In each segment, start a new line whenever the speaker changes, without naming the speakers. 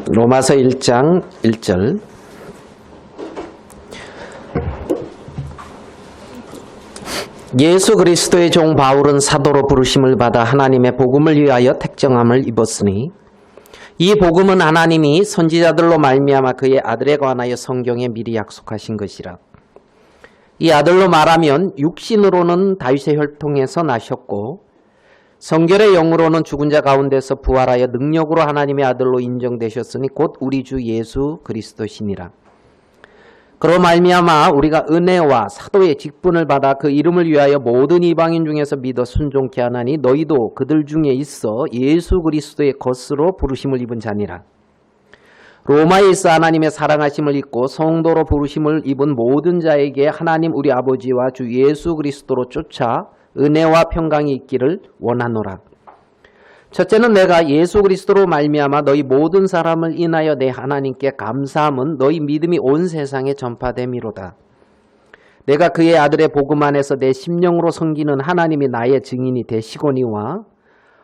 로마서 1장 1절. 예수 그리스도의 종 바울은 사도로 부르심을 받아 하나님의 복음을 위하여 택정함을 입었으니 이 복음은 하나님이 선지자들로 말미암아 그의 아들에 관하여 성경에 미리 약속하신 것이라. 이 아들로 말하면 육신으로는 다윗의 혈통에서 나셨고 성결의 영으로는 죽은 자 가운데서 부활하여 능력으로 하나님의 아들로 인정되셨으니 곧 우리 주 예수 그리스도시니라. 그로 말미암아 우리가 은혜와 사도의 직분을 받아 그 이름을 위하여 모든 이방인 중에서 믿어 순종케 하나니 너희도 그들 중에 있어 예수 그리스도의 것으로 부르심을 입은 자니라. 로마에 있어 하나님의 사랑하심을 입고 성도로 부르심을 입은 모든 자에게 하나님 우리 아버지와 주 예수 그리스도로 쫓아 은혜와 평강이 있기를 원하노라. 첫째는 내가 예수 그리스도로 말미암아 너희 모든 사람을 인하여 내 하나님께 감사함은 너희 믿음이 온 세상에 전파됨이로다. 내가 그의 아들의 복음 안에서 내 심령으로 섬기는 하나님이 나의 증인이 되시거니와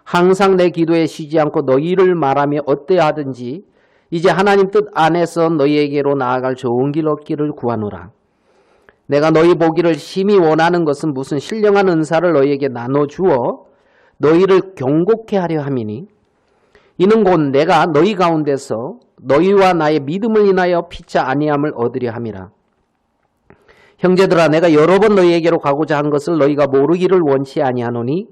항상 내 기도에 쉬지 않고 너희를 말하며 어떠하든지 이제 하나님 뜻 안에서 너희에게로 나아갈 좋은 길 얻기를 구하노라. 내가 너희 보기를 심히 원하는 것은 무슨 신령한 은사를 너희에게 나눠주어 너희를 경고케 하려 함이니 이는 곧 내가 너희 가운데서 너희와 나의 믿음을 인하여 피차 아니함을 얻으려 함이라. 형제들아 내가 여러 번 너희에게로 가고자 한 것을 너희가 모르기를 원치 아니하노니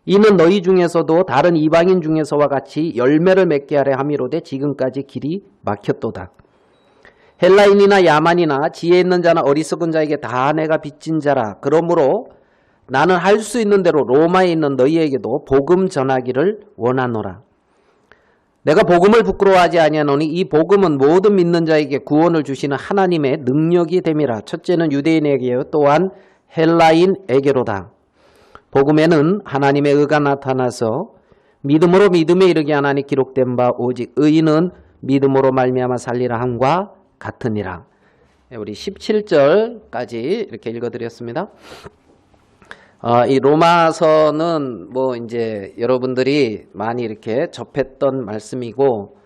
이는 너희 중에서도 다른 이방인 중에서와 같이 열매를 맺게 하려 함이로되 지금까지 길이 막혔도다. 헬라인이나 야만이나 지혜 있는 자나 어리석은 자에게 다 내가 빚진 자라. 그러므로 나는 할 수 있는 대로 로마에 있는 너희에게도 복음 전하기를 원하노라. 내가 복음을 부끄러워하지 아니하노니 이 복음은 모든 믿는 자에게 구원을 주시는 하나님의 능력이 됨이라. 첫째는 유대인에게요 또한 헬라인에게로다. 복음에는 하나님의 의가 나타나서 믿음으로 믿음에 이르게 하나니 기록된 바 오직 의인은 믿음으로 말미암아 살리라 함과 같으니라. 우리 17절까지 이렇게 읽어드렸습니다. 이 로마서는 뭐 이제 여러분들이 많이 이렇게 접했던 말씀이고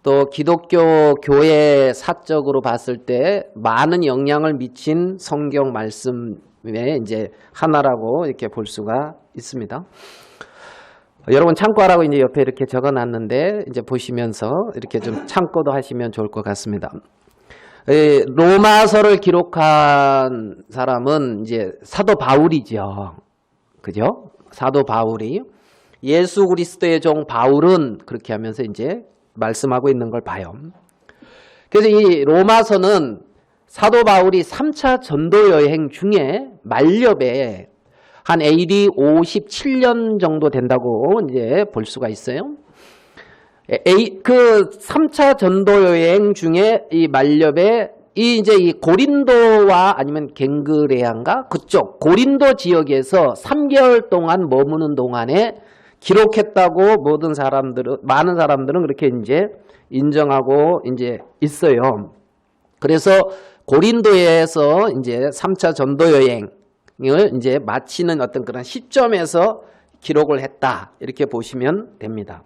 또 기독교 교회 사적으로 봤을 때 많은 영향을 미친 성경 말씀의 이제 하나라고 이렇게 볼 수가 있습니다. 여러분 참고하라고 이제 옆에 이렇게 적어놨는데 이제 보시면서 이렇게 좀 참고도 하시면 좋을 것 같습니다. 로마서를 기록한 사람은 이제 사도 바울이죠. 그죠? 사도 바울이 예수 그리스도의 종 바울은 그렇게 하면서 이제 말씀하고 있는 걸 봐요. 그래서 이 로마서는 사도 바울이 3차 전도 여행 중에 말렵에 한 AD 57년 정도 된다고 이제 볼 수가 있어요. 그 3차 전도 여행 중에 이 말렵에 이 고린도와 아니면 갱그레아인가 그쪽 고린도 지역에서 3개월 동안 머무는 동안에 기록했다고 많은 사람들은 그렇게 이제 인정하고 이제 있어요. 그래서 고린도에서 이제 3차 전도 여행을 이제 마치는 어떤 그런 시점에서 기록을 했다 이렇게 보시면 됩니다.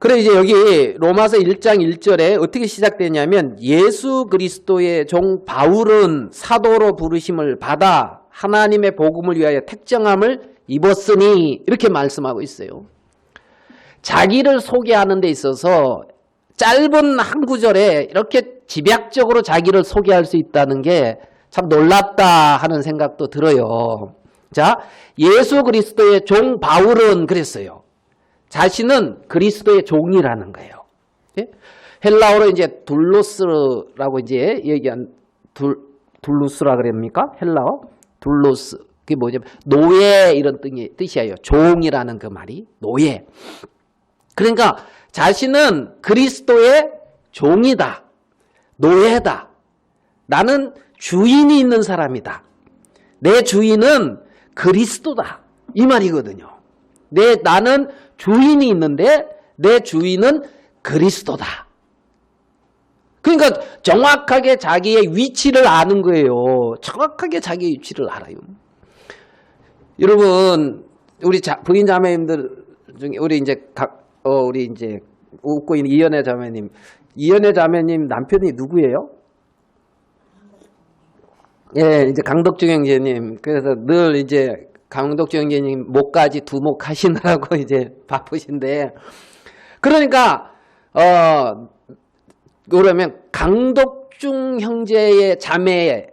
그래 이제 여기 로마서 1장 1절에 어떻게 시작되냐면 예수 그리스도의 종 바울은 사도로 부르심을 받아 하나님의 복음을 위하여 택정함을 입었으니 이렇게 말씀하고 있어요. 자기를 소개하는 데 있어서 짧은 한 구절에 이렇게 집약적으로 자기를 소개할 수 있다는 게 참 놀랍다 하는 생각도 들어요. 자, 예수 그리스도의 종 바울은 그랬어요. 자신은 그리스도의 종이라는 거예요. 예? 헬라어로 이제 둘로스라고 이제 얘기한 둘루스라 그럽니까? 헬라어 둘로스. 그게 뭐냐면 노예 이런 뜻이에요. 종이라는 그 말이 노예. 그러니까 자신은 그리스도의 종이다. 노예다. 나는 주인이 있는 사람이다. 내 주인은 그리스도다. 이 말이거든요. 나는 주인이 있는데 내 주인은 그리스도다. 그러니까 정확하게 자기의 위치를 아는 거예요. 정확하게 자기의 위치를 알아요. 여러분, 우리 부인 자매님들 중에 우리 이제 웃고 있는 이연애 자매님. 이연애 자매님 남편이 누구예요? 예, 이제 강덕중 형제님. 그래서 늘 이제 강덕중 형제님 목까지 두목 하시느라고 이제 바쁘신데. 그러니까, 그러면 강덕중 형제의 자매인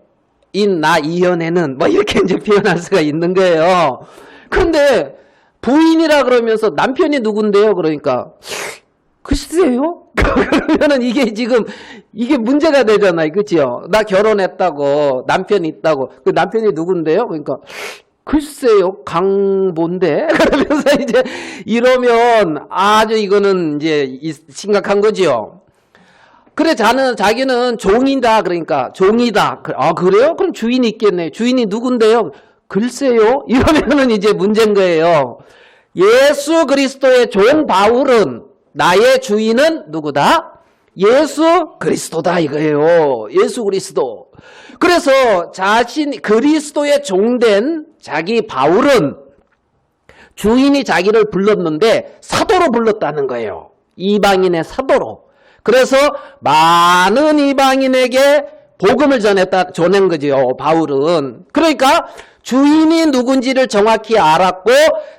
나 이연애는 뭐 이렇게 이제 표현할 수가 있는 거예요. 그런데 부인이라 그러면서 남편이 누군데요? 그러니까 글쎄요? 그러면은 이게 지금 이게 문제가 되잖아요. 그렇죠? 나 결혼했다고 남편이 있다고. 그 남편이 누군데요? 그러니까 글쎄요, 강본데? 그러면서 이제 이러면 아주 이거는 이제 심각한 거죠. 그래, 자기는 종이다. 그러니까 종이다. 아, 그래요? 그럼 주인이 있겠네. 주인이 누군데요? 글쎄요? 이러면은 이제 문제인 거예요. 예수 그리스도의 종 바울은 나의 주인은 누구다? 예수 그리스도다 이거예요. 예수 그리스도. 그래서 그리스도의 종된 자기 바울은 주인이 자기를 불렀는데 사도로 불렀다는 거예요. 이방인의 사도로. 그래서 많은 이방인에게 복음을 전한 거죠. 바울은. 그러니까 주인이 누군지를 정확히 알았고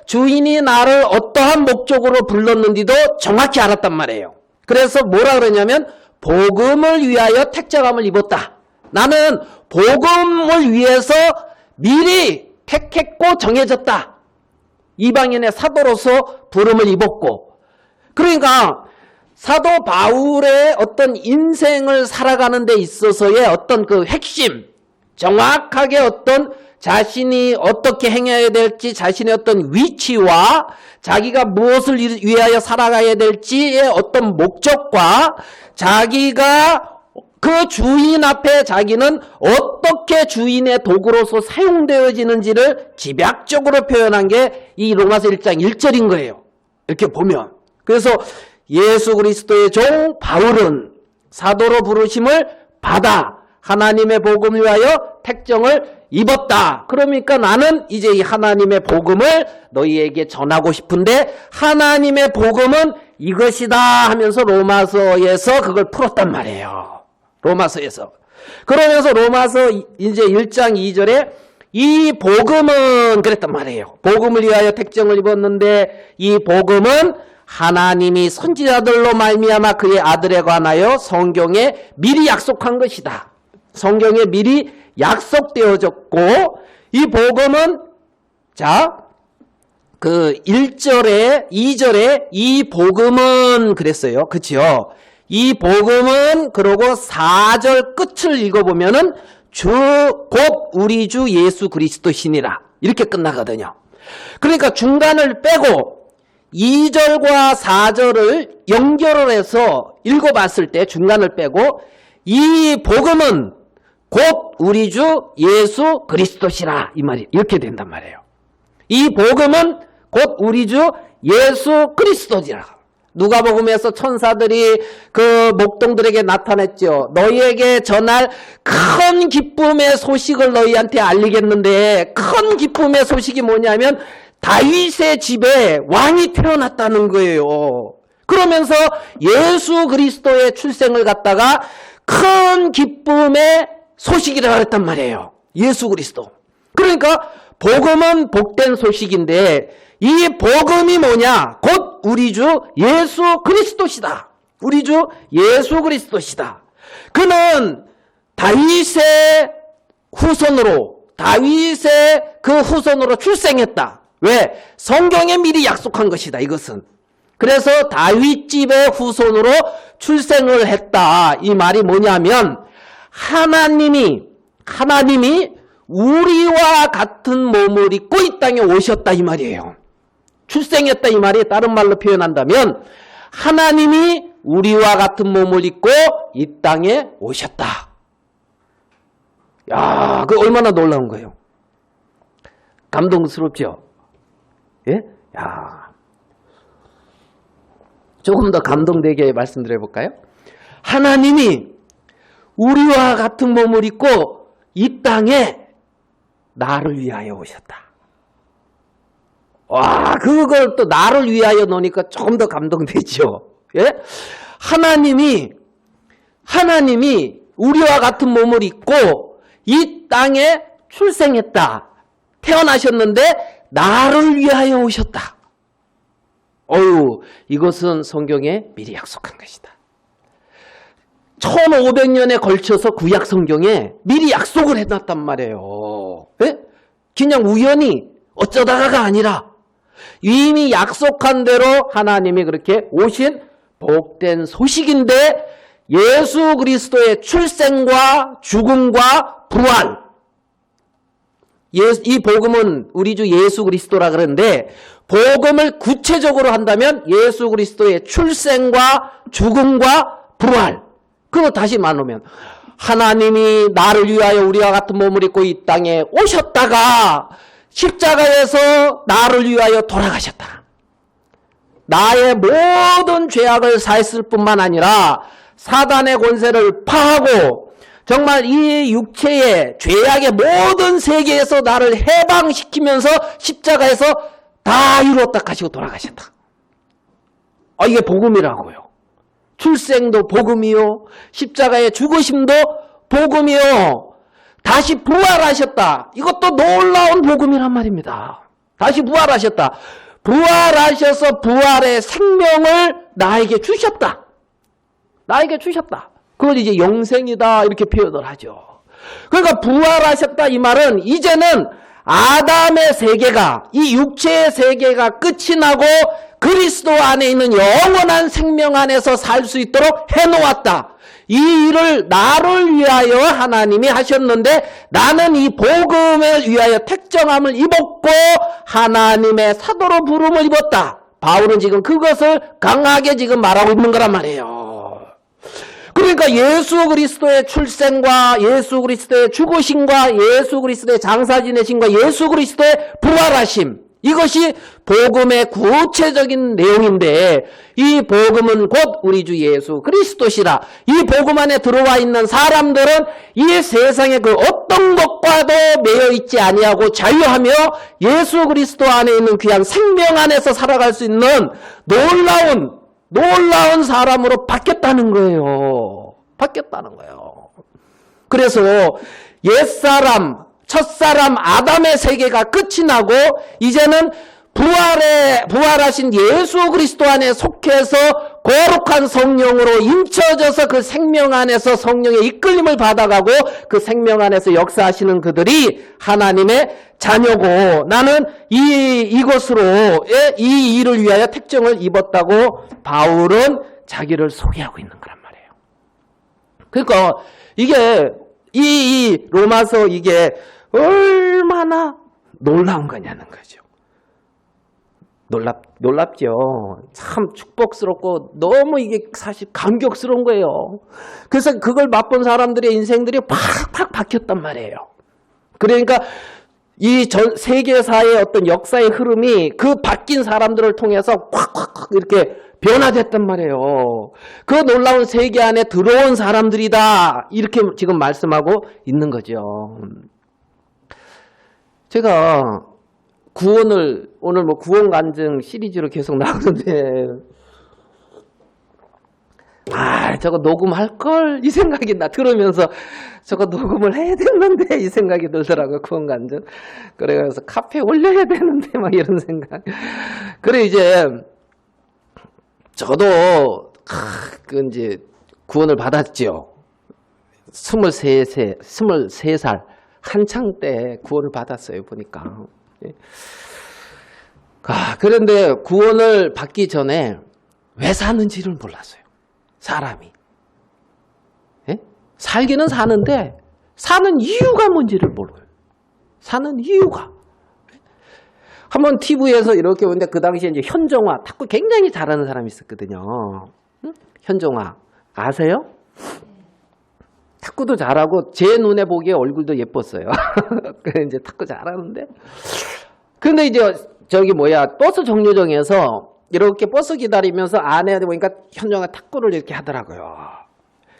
주인이 나를 어떠한 목적으로 불렀는지도 정확히 알았단 말이에요. 그래서 뭐라 그러냐면 복음을 위하여 택정함을 입었다. 나는 복음을 위해서 미리 택했고 정해졌다. 이방인의 사도로서 부름을 입었고. 그러니까 사도 바울의 어떤 인생을 살아가는 데 있어서의 어떤 그 핵심, 정확하게 어떤 자신이 어떻게 행해야 될지, 자신의 어떤 위치와 자기가 무엇을 위하여 살아가야 될지의 어떤 목적과 자기가 그 주인 앞에 자기는 어떻게 주인의 도구로서 사용되어지는지를 집약적으로 표현한 게 이 로마서 1장 1절인 거예요. 이렇게 보면. 그래서 예수 그리스도의 종 바울은 사도로 부르심을 받아 하나님의 복음을 위하여 택정을 입었다. 그러니까 나는 이제 이 하나님의 복음을 너희에게 전하고 싶은데 하나님의 복음은 이것이다 하면서 로마서에서 그걸 풀었단 말이에요. 로마서에서. 그러면서 로마서 이제 1장 2절에 이 복음은 그랬단 말이에요. 복음을 위하여 택정을 입었는데 이 복음은 하나님이 선지자들로 말미암아 그의 아들에 관하여 성경에 미리 약속한 것이다. 성경에 미리 약속되어졌고 이 복음은 그 1절에 2절에 이 복음은 그랬어요. 그렇죠? 이 복음은 그러고 4절 끝을 읽어보면은 곧 우리 주 예수 그리스도시니라 이렇게 끝나거든요. 그러니까 중간을 빼고 2절과 4절을 연결을 해서 읽어봤을 때 중간을 빼고 이 복음은 곧 우리 주 예수 그리스도시라 이 말이 이렇게 된단 말이에요. 이 복음은 곧 우리 주 예수 그리스도시라. 누가복음에서 천사들이 그 목동들에게 나타냈죠. 너희에게 전할 큰 기쁨의 소식을 너희한테 알리겠는데 큰 기쁨의 소식이 뭐냐면 다윗의 집에 왕이 태어났다는 거예요. 그러면서 예수 그리스도의 출생을 갖다가 큰 기쁨의 소식이라고 했단 말이에요. 예수 그리스도. 그러니까 복음은 복된 소식인데 이 복음이 뭐냐? 곧 우리 주 예수 그리스도시다. 우리 주 예수 그리스도시다. 그는 다윗의 후손으로 그 후손으로 출생했다. 왜? 성경에 미리 약속한 것이다. 이것은. 그래서 다윗 집의 후손으로 출생을 했다. 이 말이 뭐냐면 하나님이 우리와 같은 몸을 입고 이 땅에 오셨다 이 말이에요. 출생했다 이 말이 다른 말로 표현한다면 하나님이 우리와 같은 몸을 입고 이 땅에 오셨다. 야, 그 얼마나 놀라운 거예요. 감동스럽죠? 예? 야. 조금 더 감동되게 말씀드려 볼까요? 하나님이 우리와 같은 몸을 입고 이 땅에 나를 위하여 오셨다. 와, 그걸 또 나를 위하여 놓으니까 조금 더 감동되죠. 예? 하나님이 우리와 같은 몸을 입고 이 땅에 출생했다. 태어나셨는데 나를 위하여 오셨다. 이것은 성경에 미리 약속한 것이다. 1500년에 걸쳐서 구약 성경에 미리 약속을 해놨단 말이에요. 예? 그냥 우연히 어쩌다가가 아니라 이미 약속한 대로 하나님이 그렇게 오신 복된 소식인데 예수 그리스도의 출생과 죽음과 부활, 이 복음은 우리 주 예수 그리스도라 그러는데 복음을 구체적으로 한다면 예수 그리스도의 출생과 죽음과 부활, 그거 다시 말하면 하나님이 나를 위하여 우리와 같은 몸을 입고 이 땅에 오셨다가 십자가에서 나를 위하여 돌아가셨다. 나의 모든 죄악을 사했을 뿐만 아니라 사단의 권세를 파하고 정말 이 육체의 죄악의 모든 세계에서 나를 해방시키면서 십자가에서 다 이루었다 하시고 돌아가셨다. 이게 복음이라고요. 출생도 복음이요, 십자가의 죽으심도 복음이요, 다시 부활하셨다. 이것도 놀라운 복음이란 말입니다. 다시 부활하셨다. 부활하셔서 부활의 생명을 나에게 주셨다. 나에게 주셨다. 그걸 이제 영생이다 이렇게 표현을 하죠. 그러니까 부활하셨다 이 말은 이제는 아담의 세계가, 이 육체의 세계가 끝이 나고 그리스도 안에 있는 영원한 생명 안에서 살 수 있도록 해놓았다. 이 일을 나를 위하여 하나님이 하셨는데 나는 이 복음을 위하여 택정함을 입었고 하나님의 사도로 부름을 입었다. 바울은 지금 그것을 강하게 지금 말하고 있는 거란 말이에요. 그러니까 예수 그리스도의 출생과 예수 그리스도의 죽으심과 예수 그리스도의 장사 지내심과 예수 그리스도의 부활하심, 이것이 복음의 구체적인 내용인데 이 복음은 곧 우리 주 예수 그리스도시라. 이 복음 안에 들어와 있는 사람들은 이 세상의 그 어떤 것과도 매여 있지 아니하고 자유하며 예수 그리스도 안에 있는 귀한 생명 안에서 살아갈 수 있는 놀라운 사람으로 바뀌었다는 거예요. 바뀌었다는 거예요. 그래서 옛사람, 첫사람 아담의 세계가 끝이 나고 이제는 부활하신 예수 그리스도 안에 속해서 거룩한 성령으로 인쳐져서 그 생명 안에서 성령의 이끌림을 받아가고 그 생명 안에서 역사하시는 그들이 하나님의 자녀고 나는 이것으로 이 일을 위하여 택정을 입었다고 바울은 자기를 소개하고 있는 거란 말이에요. 그러니까 이게 이 로마서 이게 얼마나 놀라운 거냐는 거죠. 놀랍죠. 참 축복스럽고 너무 이게 사실 감격스러운 거예요. 그래서 그걸 맛본 사람들의 인생들이 팍팍 바뀌었단 말이에요. 그러니까 이 전 세계사의 어떤 역사의 흐름이 그 바뀐 사람들을 통해서 콱콱콱 이렇게 변화됐단 말이에요. 그 놀라운 세계 안에 들어온 사람들이다. 이렇게 지금 말씀하고 있는 거죠. 제가 구원을 오늘 구원 간증 시리즈로 계속 나오는데 저거 녹음할 걸 이 생각이 들으면서 저거 녹음을 해야 됐는데 이 생각이 들더라고요. 구원 간증. 그래서 카페에 올려야 되는데 막 이런 생각. 그래 이제 저도 이제 구원을 받았죠. 23살 한창 때 구원을 받았어요. 보니까. 그런데 구원을 받기 전에 왜 사는지를 몰랐어요. 사람이. 살기는 사는데 사는 이유가 뭔지를 몰라요. 사는 이유가. 한번 TV에서 이렇게 보는데 그 당시에 이제 현정화, 탁구 굉장히 잘하는 사람이 있었거든요. 현정화 아세요? 탁구도 잘하고 제 눈에 보기에 얼굴도 예뻤어요. 이제 탁구 잘하는데. 근데 이제 버스 정류장에서 이렇게 버스 기다리면서 안에 보니까 현정화 탁구를 이렇게 하더라고요.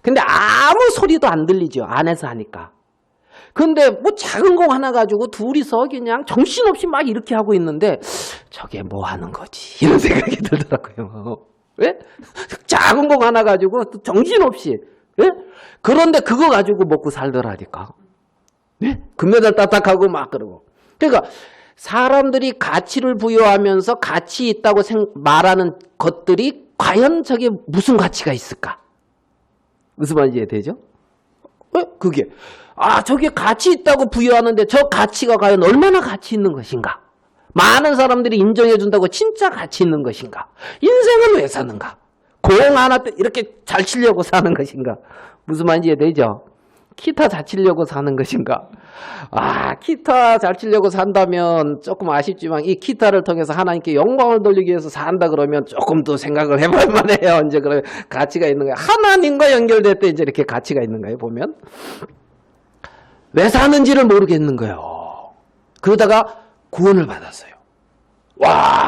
근데 아무 소리도 안 들리죠. 안에서 하니까. 근데 작은 공 하나 가지고 둘이서 그냥 정신없이 막 이렇게 하고 있는데 저게 뭐 하는 거지? 이런 생각이 들더라고요. 예? 작은 거 하나 가지고 또 정신없이. 예? 그런데 그거 가지고 먹고 살더라니까. 예? 금메달 따딱하고 막 그러고. 그러니까 사람들이 가치를 부여하면서 가치 있다고 말하는 것들이 과연 저게 무슨 가치가 있을까? 무슨 말인지 이해되죠? 그게 저게 가치 있다고 부여하는데 저 가치가 과연 얼마나 가치 있는 것인가? 많은 사람들이 인정해 준다고 진짜 가치 있는 것인가? 인생은 왜 사는가? 공 하나 이렇게 잘 치려고 사는 것인가? 무슨 말인지 이해되죠? 기타 잘 치려고 사는 것인가? 기타 잘 치려고 산다면 조금 아쉽지만 이 기타를 통해서 하나님께 영광을 돌리기 위해서 산다 그러면 조금 더 생각을 해볼 만해요. 이제 그러면 가치가 있는 거예요. 하나님과 연결될 때 이제 이렇게 가치가 있는 거예요. 보면 왜 사는지를 모르겠는 거예요. 그러다가 구원을 받았어요.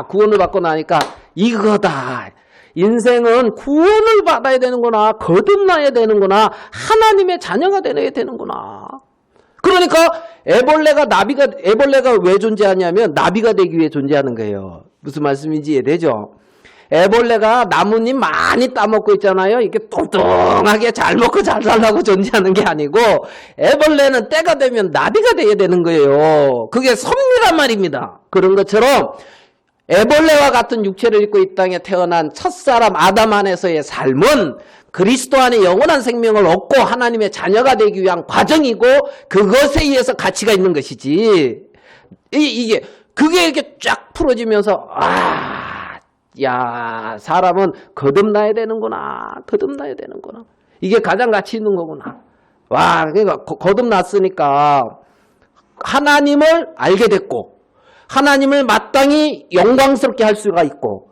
구원을 받고 나니까 이거다. 인생은 구원을 받아야 되는구나. 거듭나야 되는구나. 하나님의 자녀가 되어야 되는구나. 그러니까 애벌레가 왜 존재하냐면 나비가 되기 위해 존재하는 거예요. 무슨 말씀인지 이해되죠? 애벌레가 나뭇잎 많이 따먹고 있잖아요. 이렇게 뚱뚱하게 잘 먹고 잘 살라고 존재하는 게 아니고 애벌레는 때가 되면 나비가 돼야 되는 거예요. 그게 섭리란 말입니다. 그런 것처럼 애벌레와 같은 육체를 입고 이 땅에 태어난 첫사람 아담 안에서의 삶은 그리스도 안에 영원한 생명을 얻고 하나님의 자녀가 되기 위한 과정이고 그것에 의해서 가치가 있는 것이지. 그게 이렇게 쫙 풀어지면서 사람은 거듭나야 되는구나. 거듭나야 되는구나. 이게 가장 가치 있는 거구나. 그러니까 거듭났으니까 하나님을 알게 됐고 하나님을 마땅히 영광스럽게 할 수가 있고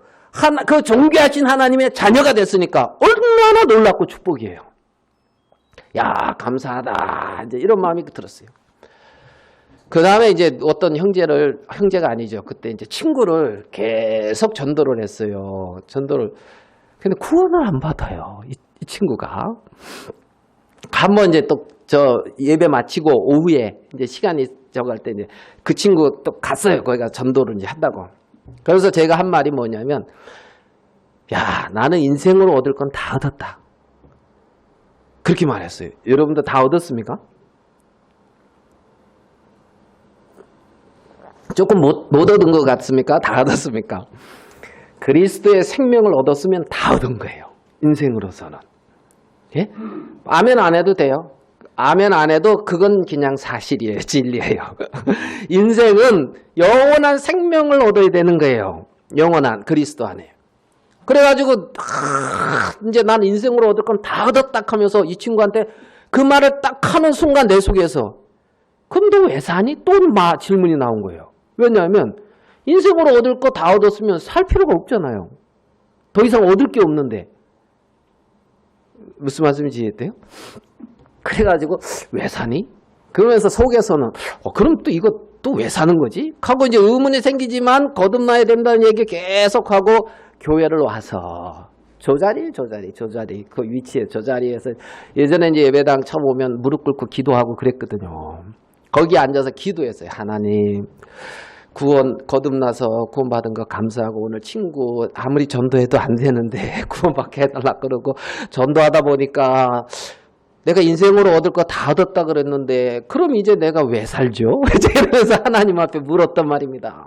그 존귀하신 하나님의 자녀가 됐으니까 얼마나 놀랍고 축복이에요. 감사하다. 이제 이런 마음이 들었어요. 그 다음에 이제 어떤 형제가 아니죠. 그때 이제 친구를 계속 전도를 했어요. 근데 구원을 안 받아요. 이 친구가. 한번 이제 또 예배 마치고 오후에 이제 시간이 저갈 때 이제 그 친구 또 갔어요. 거기가 전도를 이제 한다고. 그래서 제가 한 말이 뭐냐면, 나는 인생으로 얻을 건 다 얻었다. 그렇게 말했어요. 여러분도 다 얻었습니까? 조금 못 얻은 것 같습니까? 다 얻었습니까? 그리스도의 생명을 얻었으면 다 얻은 거예요. 인생으로서는. 예? 아멘 안 해도 돼요. 아멘 안 해도 그건 그냥 사실이에요. 진리예요. 인생은 영원한 생명을 얻어야 되는 거예요. 영원한 그리스도 안에. 그래가지고 이제 난 인생으로 얻을 건 다 얻었다 하면서 이 친구한테 그 말을 딱 하는 순간 내 속에서 그럼 너 왜 사니? 또 질문이 나온 거예요. 왜냐하면 인생으로 얻을 거 다 얻었으면 살 필요가 없잖아요. 더 이상 얻을 게 없는데. 무슨 말씀인지 이해돼요? 그래가지고 왜 사니? 그러면서 속에서는 그럼 또 이거 또 왜 사는 거지? 하고 이제 의문이 생기지만 거듭나야 된다는 얘기 계속하고 교회를 와서 조자리 그 위치에 조자리에서 예전에 이제 예배당 처음 오면 무릎 꿇고 기도하고 그랬거든요. 거기 앉아서 기도했어요. 하나님 거듭나서 구원받은 거 감사하고 오늘 친구 아무리 전도해도 안 되는데 구원받게 해달라 그러고 전도하다 보니까 내가 인생으로 얻을 거 다 얻었다 그랬는데 그럼 이제 내가 왜 살죠? 이러면서 하나님 앞에 물었단 말입니다.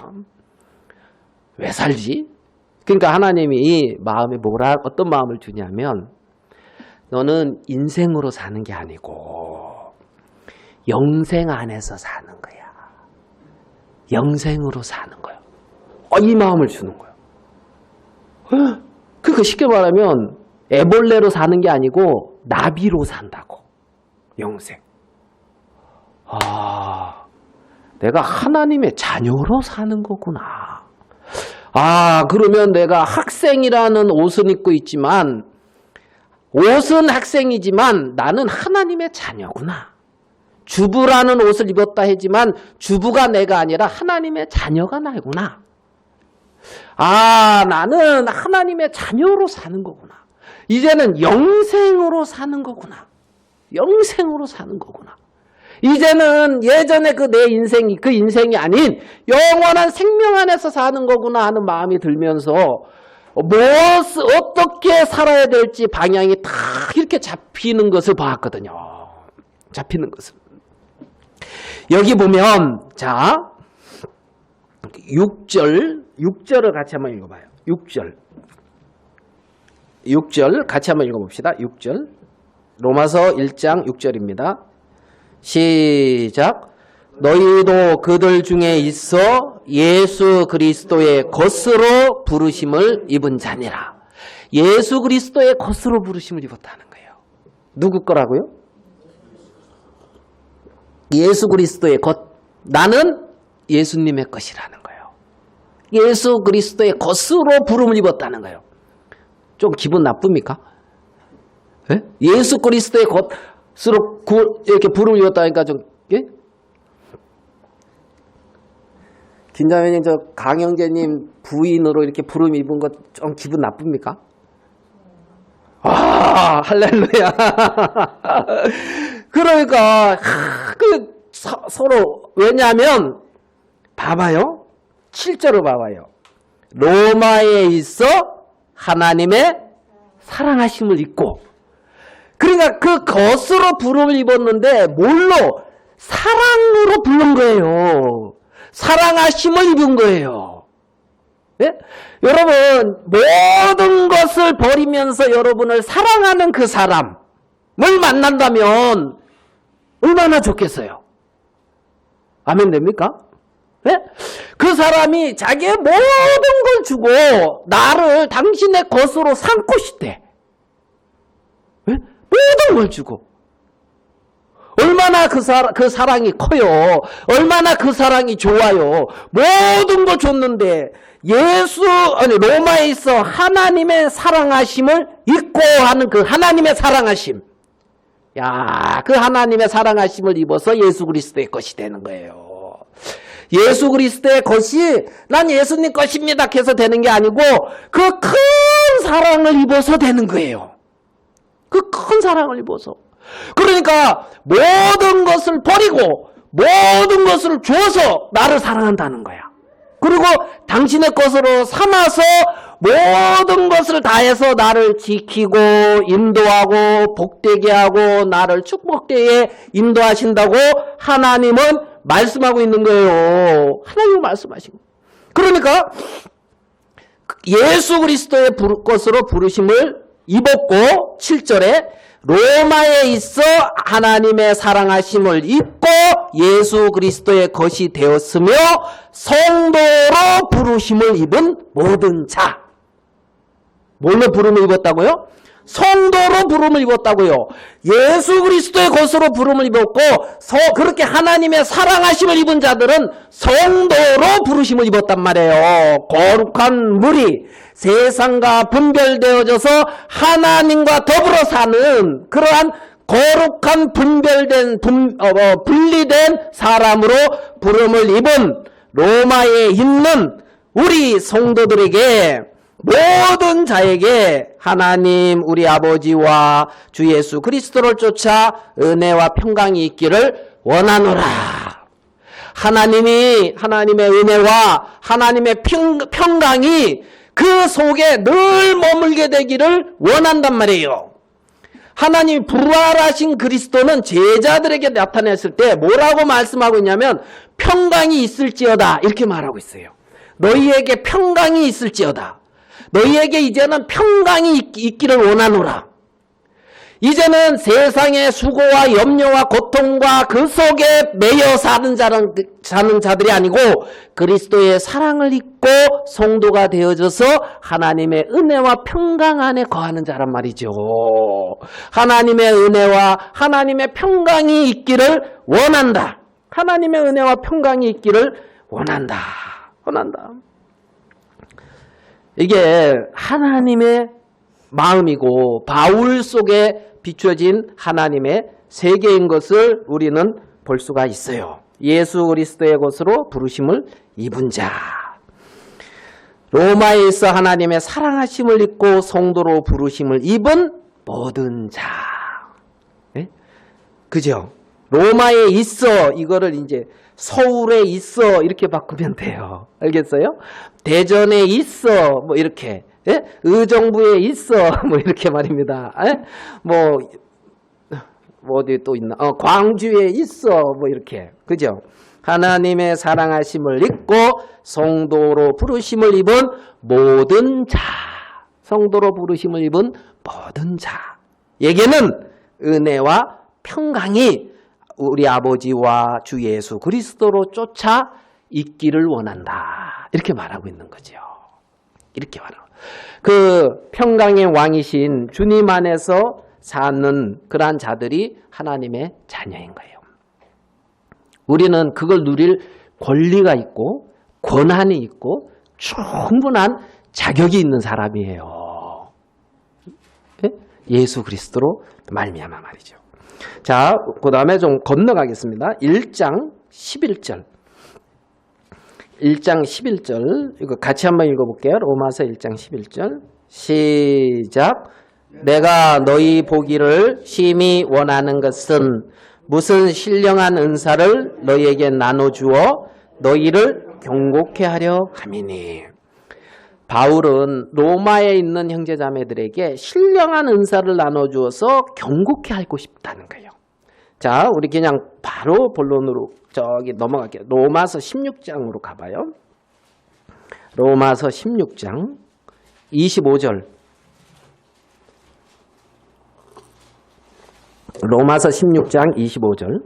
왜 살지? 그러니까 하나님이 이 마음에 어떤 마음을 주냐면 너는 인생으로 사는 게 아니고 영생 안에서 사는 거야. 영생으로 사는 거야. 이 마음을 주는 거야. 그러니까 쉽게 말하면 애벌레로 사는 게 아니고 나비로 산다고. 영생. 내가 하나님의 자녀로 사는 거구나. 그러면 내가 학생이라는 옷은 입고 있지만 옷은 학생이지만 나는 하나님의 자녀구나. 주부라는 옷을 입었다 하지만 주부가 내가 아니라 하나님의 자녀가 나구나. 나는 하나님의 자녀로 사는 거구나. 이제는 영생으로 사는 거구나. 영생으로 사는 거구나. 이제는 예전에 내 인생이 인생이 아닌 영원한 생명 안에서 사는 거구나 하는 마음이 들면서 어떻게 살아야 될지 방향이 다 이렇게 잡히는 것을 보았거든요. 잡히는 것을. 여기 보면, 자, 6절을 같이 한번 읽어봐요. 6절 같이 한번 읽어봅시다. 6절. 로마서 1장 6절입니다. 시작. 너희도 그들 중에 있어 예수 그리스도의 것으로 부르심을 입은 자니라. 예수 그리스도의 것으로 부르심을 입었다는 거예요. 누구 거라고요? 예수 그리스도의 것. 나는 예수님의 것이라는 거예요. 예수 그리스도의 것으로 부름을 입었다는 거예요. 좀 기분 나쁩니까? 예? 예수 그리스도의 것으로 이렇게 부름을 입었다니까 좀, 예? 김자매님, 저 강영재님 부인으로 이렇게 부름 입은 것 좀 기분 나쁩니까? 아, 할렐루야. 그러니까, 서로, 왜냐하면, 봐봐요. 7절을 봐봐요. 로마에 있어 하나님의 사랑하심을 입고, 그러니까 그 것으로 부름을 입었는데, 뭘로? 사랑으로 부른 거예요. 사랑하심을 입은 거예요. 예? 여러분, 모든 것을 버리면서 여러분을 사랑하는 그 사람을 만난다면 얼마나 좋겠어요? 아멘 됩니까? 예? 그 사람이 자기의 모든 걸 주고 나를 당신의 것으로 삼고 싶대. 예? 모든 걸 주고. 얼마나 그 사랑이 커요. 얼마나 그 사랑이 좋아요. 모든 걸 줬는데 로마에 있어 하나님의 사랑하심을 잊고 하는 그 하나님의 사랑하심. 야, 그 하나님의 사랑하심을 입어서 예수 그리스도의 것이 되는 거예요. 예수 그리스도의 것이 난 예수님 것입니다 해서 되는 게 아니고 그 큰 사랑을 입어서 되는 거예요. 그 큰 사랑을 입어서. 그러니까 모든 것을 버리고 모든 것을 줘서 나를 사랑한다는 거야. 그리고 당신의 것으로 삼아서 모든 것을 다해서 나를 지키고 인도하고 복되게 하고 나를 축복되게 인도하신다고 하나님은 말씀하고 있는 거예요. 하나님은 말씀하시고. 그러니까 예수 그리스도의 것으로 부르심을 입었고 7절에 로마에 있어 하나님의 사랑하심을 입고 예수 그리스도의 것이 되었으며 성도로 부르심을 입은 모든 자. 뭘로 부름을 입었다고요? 성도로 부름을 입었다고요. 예수 그리스도의 것으로 부름을 입었고 그렇게 하나님의 사랑하심을 입은 자들은 성도로 부르심을 입었단 말이에요. 거룩한 무리, 세상과 분별되어져서 하나님과 더불어 사는 그러한 거룩한 분리된 사람으로 부름을 입은 로마에 있는 우리 성도들에게 모든 자에게 하나님 우리 아버지와 주 예수 그리스도를 쫓아 은혜와 평강이 있기를 원하노라. 하나님의 은혜와 하나님의 평강이 그 속에 늘 머물게 되기를 원한단 말이에요. 하나님이 부활하신 그리스도는 제자들에게 나타냈을 때 뭐라고 말씀하고 있냐면 평강이 있을지어다 이렇게 말하고 있어요. 너희에게 평강이 있을지어다. 너희에게 이제는 평강이 있기를 원하노라. 이제는 세상의 수고와 염려와 고통과 그 속에 매여 사는 자들이 아니고 그리스도의 사랑을 입고 성도가 되어져서 하나님의 은혜와 평강 안에 거하는 자란 말이죠. 하나님의 은혜와 하나님의 평강이 있기를 원한다. 하나님의 은혜와 평강이 있기를 원한다. 이게 하나님의 마음이고 바울 속에 비춰진 하나님의 세계인 것을 우리는 볼 수가 있어요. 예수 그리스도의 것으로 부르심을 입은 자. 로마에 있어 하나님의 사랑하심을 입고 성도로 부르심을 입은 모든 자. 네? 그죠? 로마에 있어 이거를 이제 서울에 있어 이렇게 바꾸면 돼요. 알겠어요? 대전에 있어 뭐 이렇게 예? 의정부에 있어. 뭐 이렇게 말입니다. 예? 뭐 어디 또 있나? 광주에 있어. 뭐 이렇게. 그죠? 하나님의 사랑하심을 입고 성도로 부르심을 입은 모든 자. 성도로 부르심을 입은 모든 자. 에게는 은혜와 평강이 우리 아버지와 주 예수 그리스도로 쫓아 있기를 원한다. 이렇게 말하고 있는 거죠. 이렇게 말하고. 그 평강의 왕이신 주님 안에서 사는 그러한 자들이 하나님의 자녀인 거예요. 우리는 그걸 누릴 권리가 있고 권한이 있고 충분한 자격이 있는 사람이에요. 예수 그리스도로 말미암아 말이죠. 자, 그 다음에 좀 건너가겠습니다. 1장 11절. 1장 11절. 이거 같이 한번 읽어볼게요. 로마서 1장 11절. 시작. 내가 너희 보기를 심히 원하는 것은 무슨 신령한 은사를 너희에게 나눠주어 너희를 경고케 하려 함이니. 바울은 로마에 있는 형제자매들에게 신령한 은사를 나눠주어서 경고케 하고 싶다는 거예요. 자, 우리 그냥 바로 본론으로 저기 넘어갈게요. 로마서 16장으로 가봐요. 로마서 16장 25절. 로마서 16장 25절.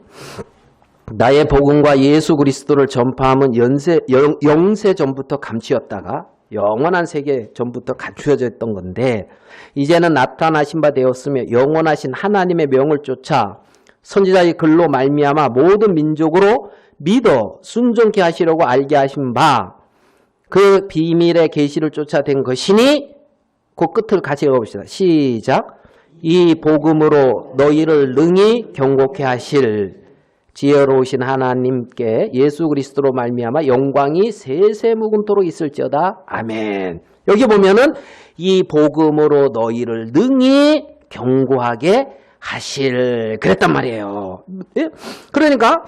나의 복음과 예수 그리스도를 전파함은 영세 전부터 감추었다가 영원한 세계 전부터 갖추어져 있던 건데 이제는 나타나신 바 되었으며 영원하신 하나님의 명을 쫓아 선지자의 글로 말미암아 모든 민족으로 믿어 순종케 하시려고 알게 하신 바 그 비밀의 계시를 쫓아낸 것이니 그 끝을 같이 읽어봅시다. 시작. 이 복음으로 너희를 능히 경고케 하실 지혜로우신 하나님께 예수 그리스도로 말미암아 영광이 세세무금토록 있을지어다. 아멘. 여기 보면은 이 복음으로 너희를 능히 경고하게 하실 그랬단 말이에요. 그러니까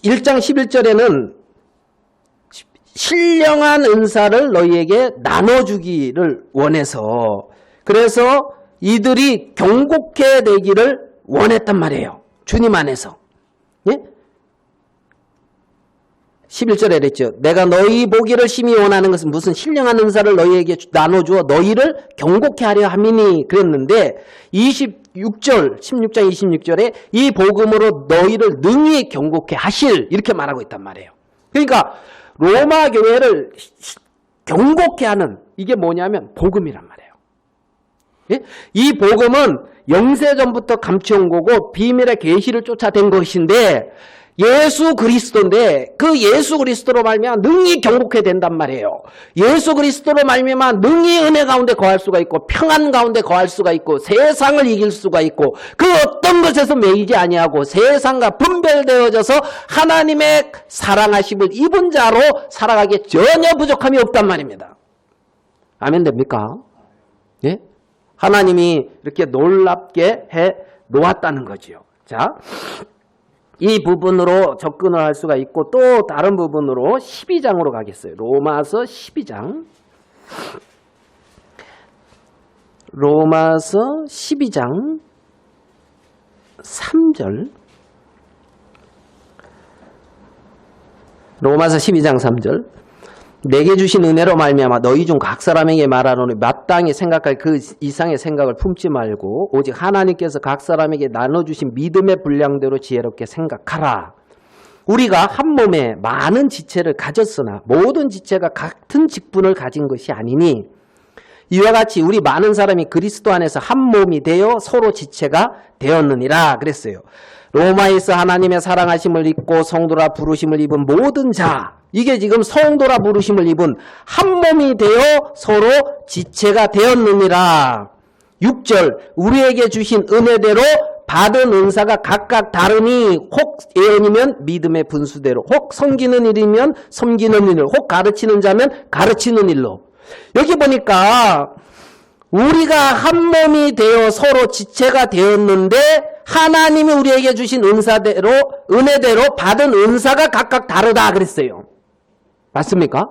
1장 11절에는 신령한 은사를 너희에게 나눠주기를 원해서 그래서 이들이 경고케 되기를 원했단 말이에요. 주님 안에서. 예? 11절에 그랬죠. 내가 너희 보기를 심히 원하는 것은 무슨 신령한 은사를 너희에게 나눠주어 너희를 경고케 하려 함이니 그랬는데 16장 26절에 이 복음으로 너희를 능히 경고케 하실 이렇게 말하고 있단 말이에요. 그러니까 로마 교회를 경고케 하는 이게 뭐냐면 복음이란 말이에요. 예? 이 복음은 영세전부터 감춰온 거고 비밀의 계시를 쫓아낸 것인데 예수 그리스도인데 그 예수 그리스도로 말미암아 능히 경고케 된단 말이에요. 예수 그리스도로 말미암아 능히 은혜 가운데 거할 수가 있고 평안 가운데 거할 수가 있고 세상을 이길 수가 있고 그 어떤 것에서 매이지 아니하고 세상과 분별되어져서 하나님의 사랑하심을 입은 자로 살아가기에 전혀 부족함이 없단 말입니다. 아멘 됩니까? 예? 하나님이 이렇게 놀랍게 해 놓았다는 거지요. 자, 이 부분으로 접근을 할 수가 있고 또 다른 부분으로 12장으로 가겠어요. 로마서 12장. 로마서 12장 3절. 로마서 12장 3절. 내게 주신 은혜로 말미암아 너희 중 각 사람에게 말하노니 마땅히 생각할 그 이상의 생각을 품지 말고 오직 하나님께서 각 사람에게 나눠주신 믿음의 분량대로 지혜롭게 생각하라. 우리가 한 몸에 많은 지체를 가졌으나 모든 지체가 같은 직분을 가진 것이 아니니 이와 같이 우리 많은 사람이 그리스도 안에서 한 몸이 되어 서로 지체가 되었느니라 그랬어요. 로마에서 하나님의 사랑하심을 입고 성도라 부르심을 입은 모든 자 이게 지금 성도라 부르심을 입은 한 몸이 되어 서로 지체가 되었느니라. 6절 우리에게 주신 은혜대로 받은 은사가 각각 다르니 혹 예언이면 믿음의 분수대로 혹 섬기는 일이면 섬기는 일로 혹 가르치는 자면 가르치는 일로. 여기 보니까 우리가 한 몸이 되어 서로 지체가 되었는데 하나님이 우리에게 주신 은사대로 은혜대로 받은 은사가 각각 다르다 그랬어요. 맞습니까?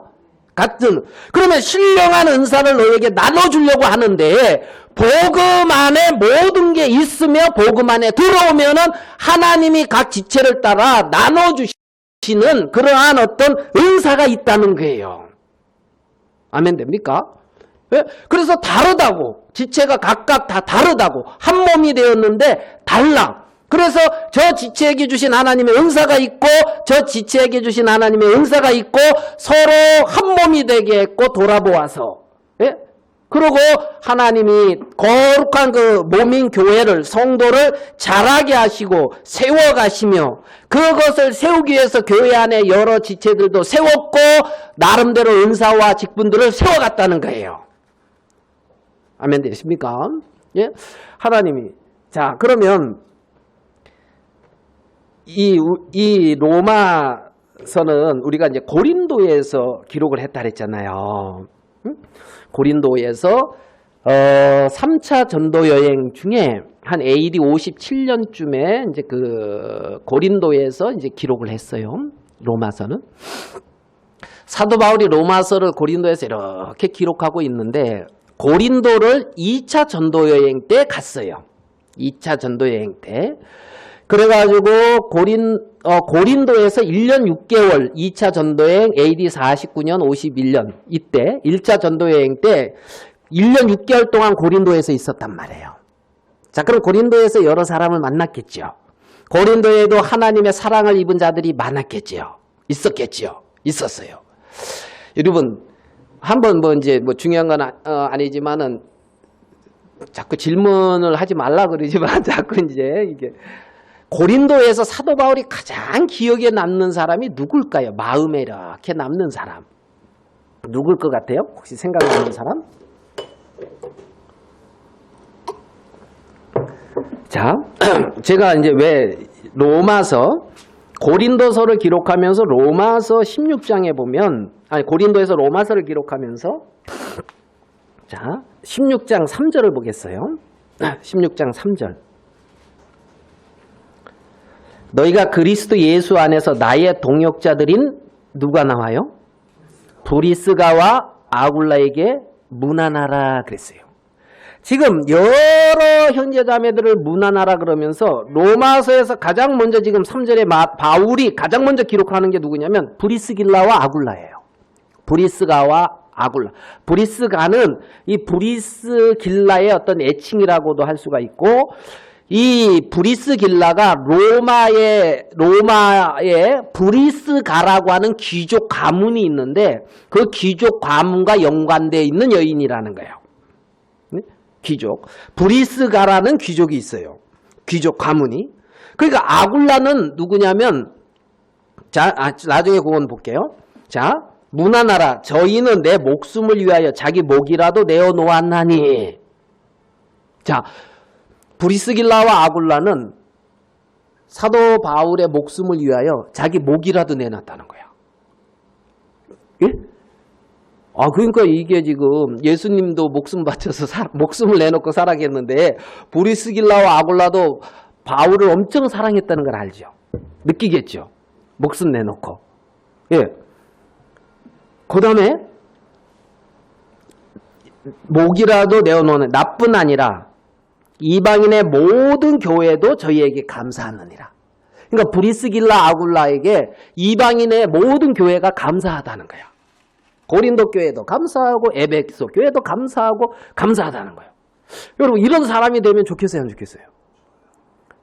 같은. 그러면 신령한 은사를 너에게 나눠주려고 하는데 복음 안에 모든 게 있으며 복음 안에 들어오면은 하나님이 각 지체를 따라 나눠주시는 그러한 어떤 은사가 있다는 거예요. 아멘 됩니까? 왜? 그래서 다르다고. 지체가 각각 다 다르다고. 한 몸이 되었는데 달라. 그래서 저 지체에게 주신 하나님의 은사가 있고 저 지체에게 주신 하나님의 은사가 있고 서로 한 몸이 되게 했고 돌아보아서 예? 그리고 하나님이 거룩한 그 몸인 교회를 성도를 자라게 하시고 세워가시며 그것을 세우기 위해서 교회 안에 여러 지체들도 세웠고 나름대로 은사와 직분들을 세워갔다는 거예요. 아멘 되십니까? 예? 하나님이 자 그러면 이 로마서는 우리가 이제 고린도에서 기록을 했다 그랬잖아요. 응? 고린도에서 3차 전도 여행 중에 한 AD 57년쯤에 이제 그 고린도에서 이제 기록을 했어요. 로마서는 사도 바울이 로마서를 고린도에서 이렇게 기록하고 있는데 고린도를 2차 전도 여행 때 갔어요. 2차 전도 여행 때. 그래가지고 고린도에서 1년 6개월 2차 전도여행 AD 49년 51년 이때 1차 전도여행 때 1년 6개월 동안 고린도에서 있었단 말이에요. 자 그럼 고린도에서 여러 사람을 만났겠죠. 고린도에도 하나님의 사랑을 입은 자들이 많았겠죠. 있었겠죠. 있었어요. 여러분 한번 뭐 이제 뭐 중요한 건 아니지만은 자꾸 질문을 하지 말라 그러지만 자꾸 이제 이게 고린도에서 사도 바울이 가장 기억에 남는 사람이 누굴까요? 마음에 이렇게 남는 사람. 누굴 것 같아요? 혹시 생각나는 사람? 자, 제가 이제 왜 로마서, 고린도서를 기록하면서 로마서 16장에 보면, 아니, 고린도에서 로마서를 기록하면서, 자, 16장 3절을 보겠어요. 16장 3절. 너희가 그리스도 예수 안에서 나의 동역자들인 누가 나와요? 브리스가와 아굴라에게 문안하라 그랬어요. 지금 여러 형제자매들을 문안하라 그러면서 로마서에서 가장 먼저 지금 3절에 바울이 가장 먼저 기록하는 게 누구냐면 브리스길라와 아굴라예요. 브리스가와 아굴라. 브리스가는 이 브리스길라의 어떤 애칭이라고도 할 수가 있고 이 브리스길라가 로마에 브리스가라고 하는 귀족 가문이 있는데 그 귀족 가문과 연관되어 있는 여인이라는 거예요. 네? 귀족. 브리스가라는 귀족이 있어요. 귀족 가문이. 그러니까 아굴라는 누구냐면 자, 나중에 그건 볼게요. 자, 문안하라. 저희는 내 목숨을 위하여 자기 목이라도 내어놓았나니. 자, 브리스길라와 아굴라는 사도 바울의 목숨을 위하여 자기 목이라도 내놨다는 거야. 예? 아, 그러니까 이게 지금 예수님도 목숨 바쳐서 목숨을 내놓고 살아겠는데 브리스길라와 아굴라도 바울을 엄청 사랑했다는 걸 알죠. 느끼겠죠. 목숨 내놓고. 예. 그 다음에 목이라도 내어놓는 나뿐 아니라 이방인의 모든 교회도 저희에게 감사하느니라. 그러니까 브리스길라 아굴라에게 이방인의 모든 교회가 감사하다는 거야. 고린도 교회도 감사하고 에베소 교회도 감사하고 감사하다는 거예요. 여러분 이런 사람이 되면 좋겠어요, 안 좋겠어요?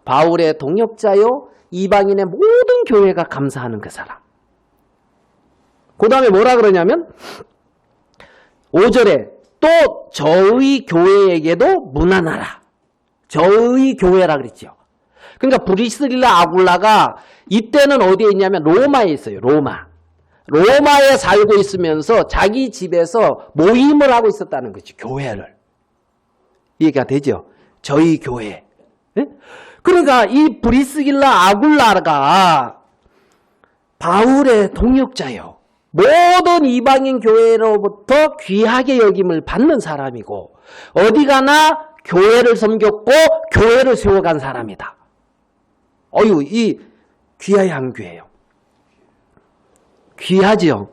바울의 동역자요 이방인의 모든 교회가 감사하는 그 사람. 그 다음에 뭐라 그러냐면 5절에 또 저희 교회에게도 문안하라. 저희 교회라 그랬죠. 그러니까 브리스길라 아굴라가 이때는 어디에 있냐면 로마에 있어요. 로마에 살고 있으면서 자기 집에서 모임을 하고 있었다는 거죠. 교회를. 이해가 되죠? 저희 교회. 네? 그러니까 이 브리스길라 아굴라가 바울의 동역자예요. 모든 이방인 교회로부터 귀하게 여김을 받는 사람이고 어디 가나 교회를 섬겼고 교회를 세워간 사람이다. 이 귀하의 한 귀예요. 귀하죠.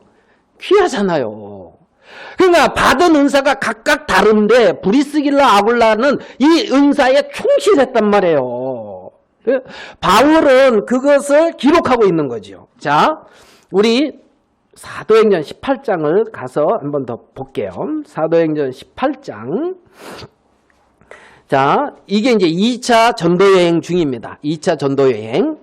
귀하잖아요. 그러니까 받은 은사가 각각 다른데 브리스길라 아굴라는 이 은사에 충실했단 말이에요. 바울은 그것을 기록하고 있는 거죠. 자, 우리 사도행전 18장을 가서 한번 더 볼게요. 사도행전 18장. 자, 이게 이제 2차 전도여행 중입니다. 2차 전도여행.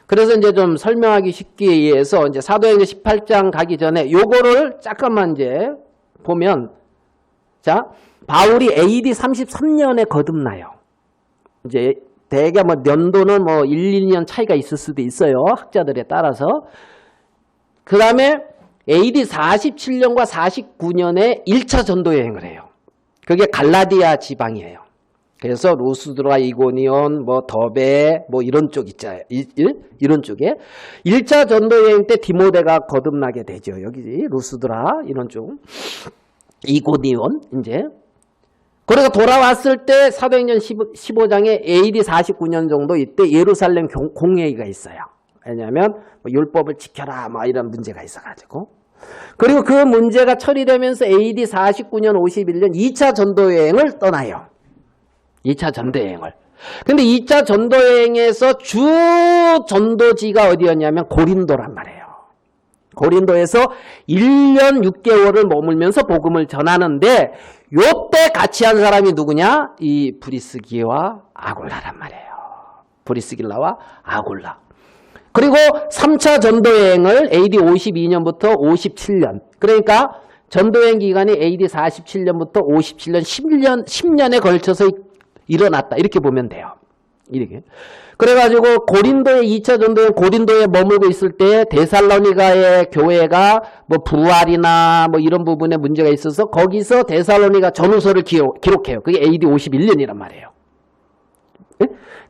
그래서 이제 좀 설명하기 쉽기 위해서 이제 사도행전 18장 가기 전에 요거를 잠깐만 이제 보면, 자, 바울이 AD 33년에 거듭나요. 이제 대개 뭐 연도는 뭐 1, 2년 차이가 있을 수도 있어요. 학자들에 따라서. 그 다음에 AD 47년과 49년에 1차 전도여행을 해요. 그게 갈라디아 지방이에요. 그래서 루스드라, 이고니온, 뭐 더베, 뭐 이런 쪽 있잖아요. 이런 쪽에 1차 전도여행 때 디모데가 거듭나게 되죠. 여기 루스드라 이런 쪽, 이고니온 이제. 그래서 돌아왔을 때 사도행전 15장에 AD 49년 정도 이때 예루살렘 공회의가 있어요. 왜냐하면 뭐 율법을 지켜라 뭐 이런 문제가 있어가지고. 그리고 그 문제가 처리되면서 AD 49년 51년 2차 전도여행을 떠나요. 2차 전도여행을. 근데 2차 전도여행에서 주 전도지가 어디였냐면 고린도란 말이에요. 고린도에서 1년 6개월을 머물면서 복음을 전하는데 요때 같이 한 사람이 누구냐? 이 브리스기와 아굴라란 말이에요. 브리스길라와 아굴라. 그리고 3차 전도여행을 AD 52년부터 57년. 그러니까 전도여행 기간이 AD 47년부터 57년, 10년에 걸쳐서 일어났다. 이렇게 보면 돼요. 이렇게. 그래가지고 고린도의 2차 전도여행 고린도에 머물고 있을 때 데살로니가의 교회가 뭐 부활이나 뭐 이런 부분에 문제가 있어서 거기서 데살로니가 전후서를 기록해요. 그게 AD 51년이란 말이에요.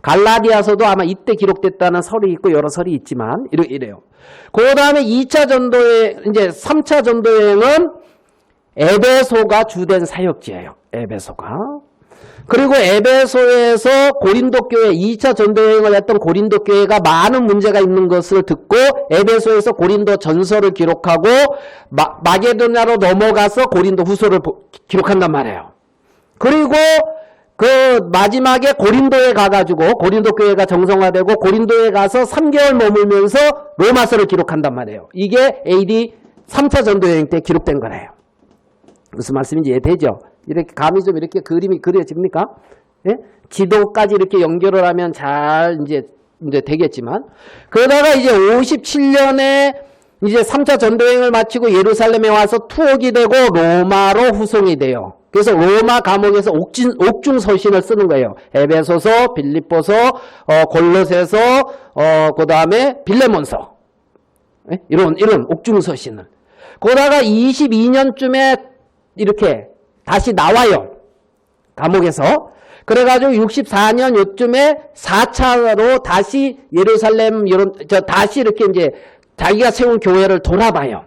갈라디아서도 아마 이때 기록됐다는 설이 있고 여러 설이 있지만 이래요. 그 다음에 2차 전도여행, 이제 3차 전도여행은 에베소가 주된 사역지예요. 에베소가. 그리고 에베소에서 고린도 교회 2차 전도여행을 했던 고린도 교회가 많은 문제가 있는 것을 듣고 에베소에서 고린도 전서를 기록하고 마게도냐로 넘어가서 고린도 후서를 기록한단 말이에요. 그리고 그 마지막에 고린도에 가가지고 고린도 교회가 정성화되고 고린도에 가서 3개월 머물면서 로마서를 기록한단 말이에요. 이게 AD 3차 전도여행 때 기록된 거래요. 무슨 말씀인지 이해되죠? 이렇게 감이 좀 이렇게 그림이 그려집니까? 예? 지도까지 이렇게 연결을 하면 잘 이제 되겠지만, 그러다가 이제 57년에 이제 3차 전도여행을 마치고 예루살렘에 와서 투옥이 되고 로마로 후송이 돼요. 그래서 로마 감옥에서 옥중 서신을 쓰는 거예요. 에베소서, 빌립보서, 골로새서, 그 다음에 빌레몬서. 예? 이런 옥중 서신을. 그러다가 22년쯤에 이렇게 다시 나와요. 감옥에서. 그래가지고 64년 요쯤에 4차로 다시 예루살렘, 다시 이렇게 이제 자기가 세운 교회를 돌아봐요.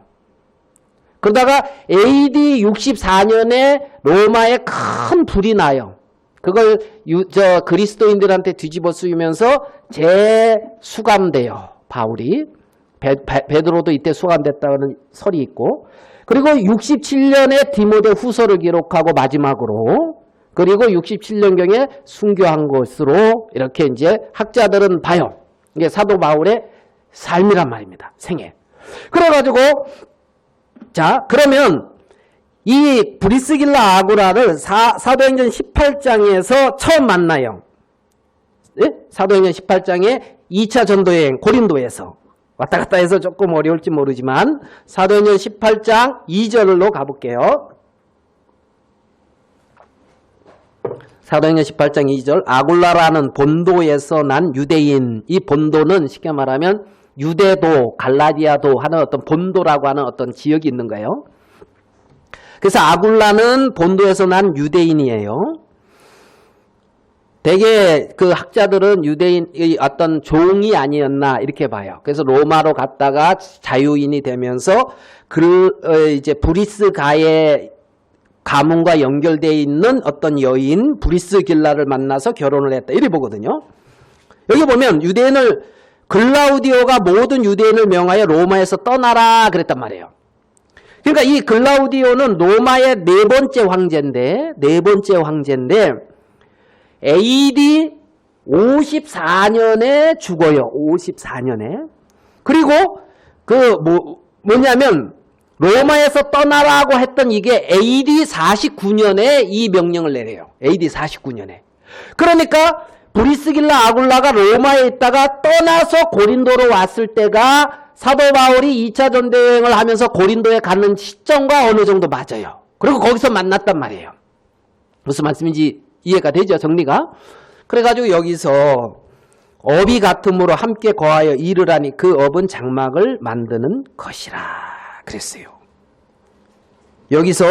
그러다가 AD 64년에 로마에 큰 불이 나요. 그걸 그리스도인들한테 뒤집어 쓰면서 재수감돼요. 바울이. 베드로도 이때 수감됐다는 설이 있고. 그리고 67년에 디모데 후서를 기록하고 마지막으로, 그리고 67년경에 순교한 것으로 이렇게 이제 학자들은 봐요. 이게 사도 바울의 삶이란 말입니다. 생애. 그래가지고, 자, 그러면 이 브리스길라 아구라를 사도행전 18장에서 처음 만나요. 네? 사도행전 18장에 2차 전도여행 고린도에서 왔다 갔다 해서 조금 어려울지 모르지만 사도행전 18장 2절로 가볼게요. 사도행전 18장 2절. 아굴라라는 본도에서 난 유대인. 이 본도는 쉽게 말하면 유대도, 갈라디아도 하는 어떤 본도라고 하는 어떤 지역이 있는 거예요. 그래서 아굴라는 본도에서 난 유대인이에요. 대개 그 학자들은 유대인의 어떤 종이 아니었나 이렇게 봐요. 그래서 로마로 갔다가 자유인이 되면서 이제 브리스가의 가문과 연결되어 있는 어떤 여인 브리스길라를 만나서 결혼을 했다 이래 보거든요. 여기 보면 유대인을 글라우디오가 모든 유대인을 명하여 로마에서 떠나라 그랬단 말이에요. 그러니까 이 글라우디오는 로마의 네 번째 황제인데 AD 54년에 죽어요. 54년에. 그리고 뭐냐면 로마에서 떠나라고 했던 이게 AD 49년에 이 명령을 내려요. AD 49년에. 그러니까 브리스길라 아굴라가 로마에 있다가 떠나서 고린도로 왔을 때가 사도 바울이 2차 전대여행을 하면서 고린도에 가는 시점과 어느 정도 맞아요. 그리고 거기서 만났단 말이에요. 무슨 말씀인지 이해가 되죠? 정리가? 그래가지고 여기서 업이 같음으로 함께 거하여 일을 하니 그 업은 장막을 만드는 것이라 그랬어요. 여기서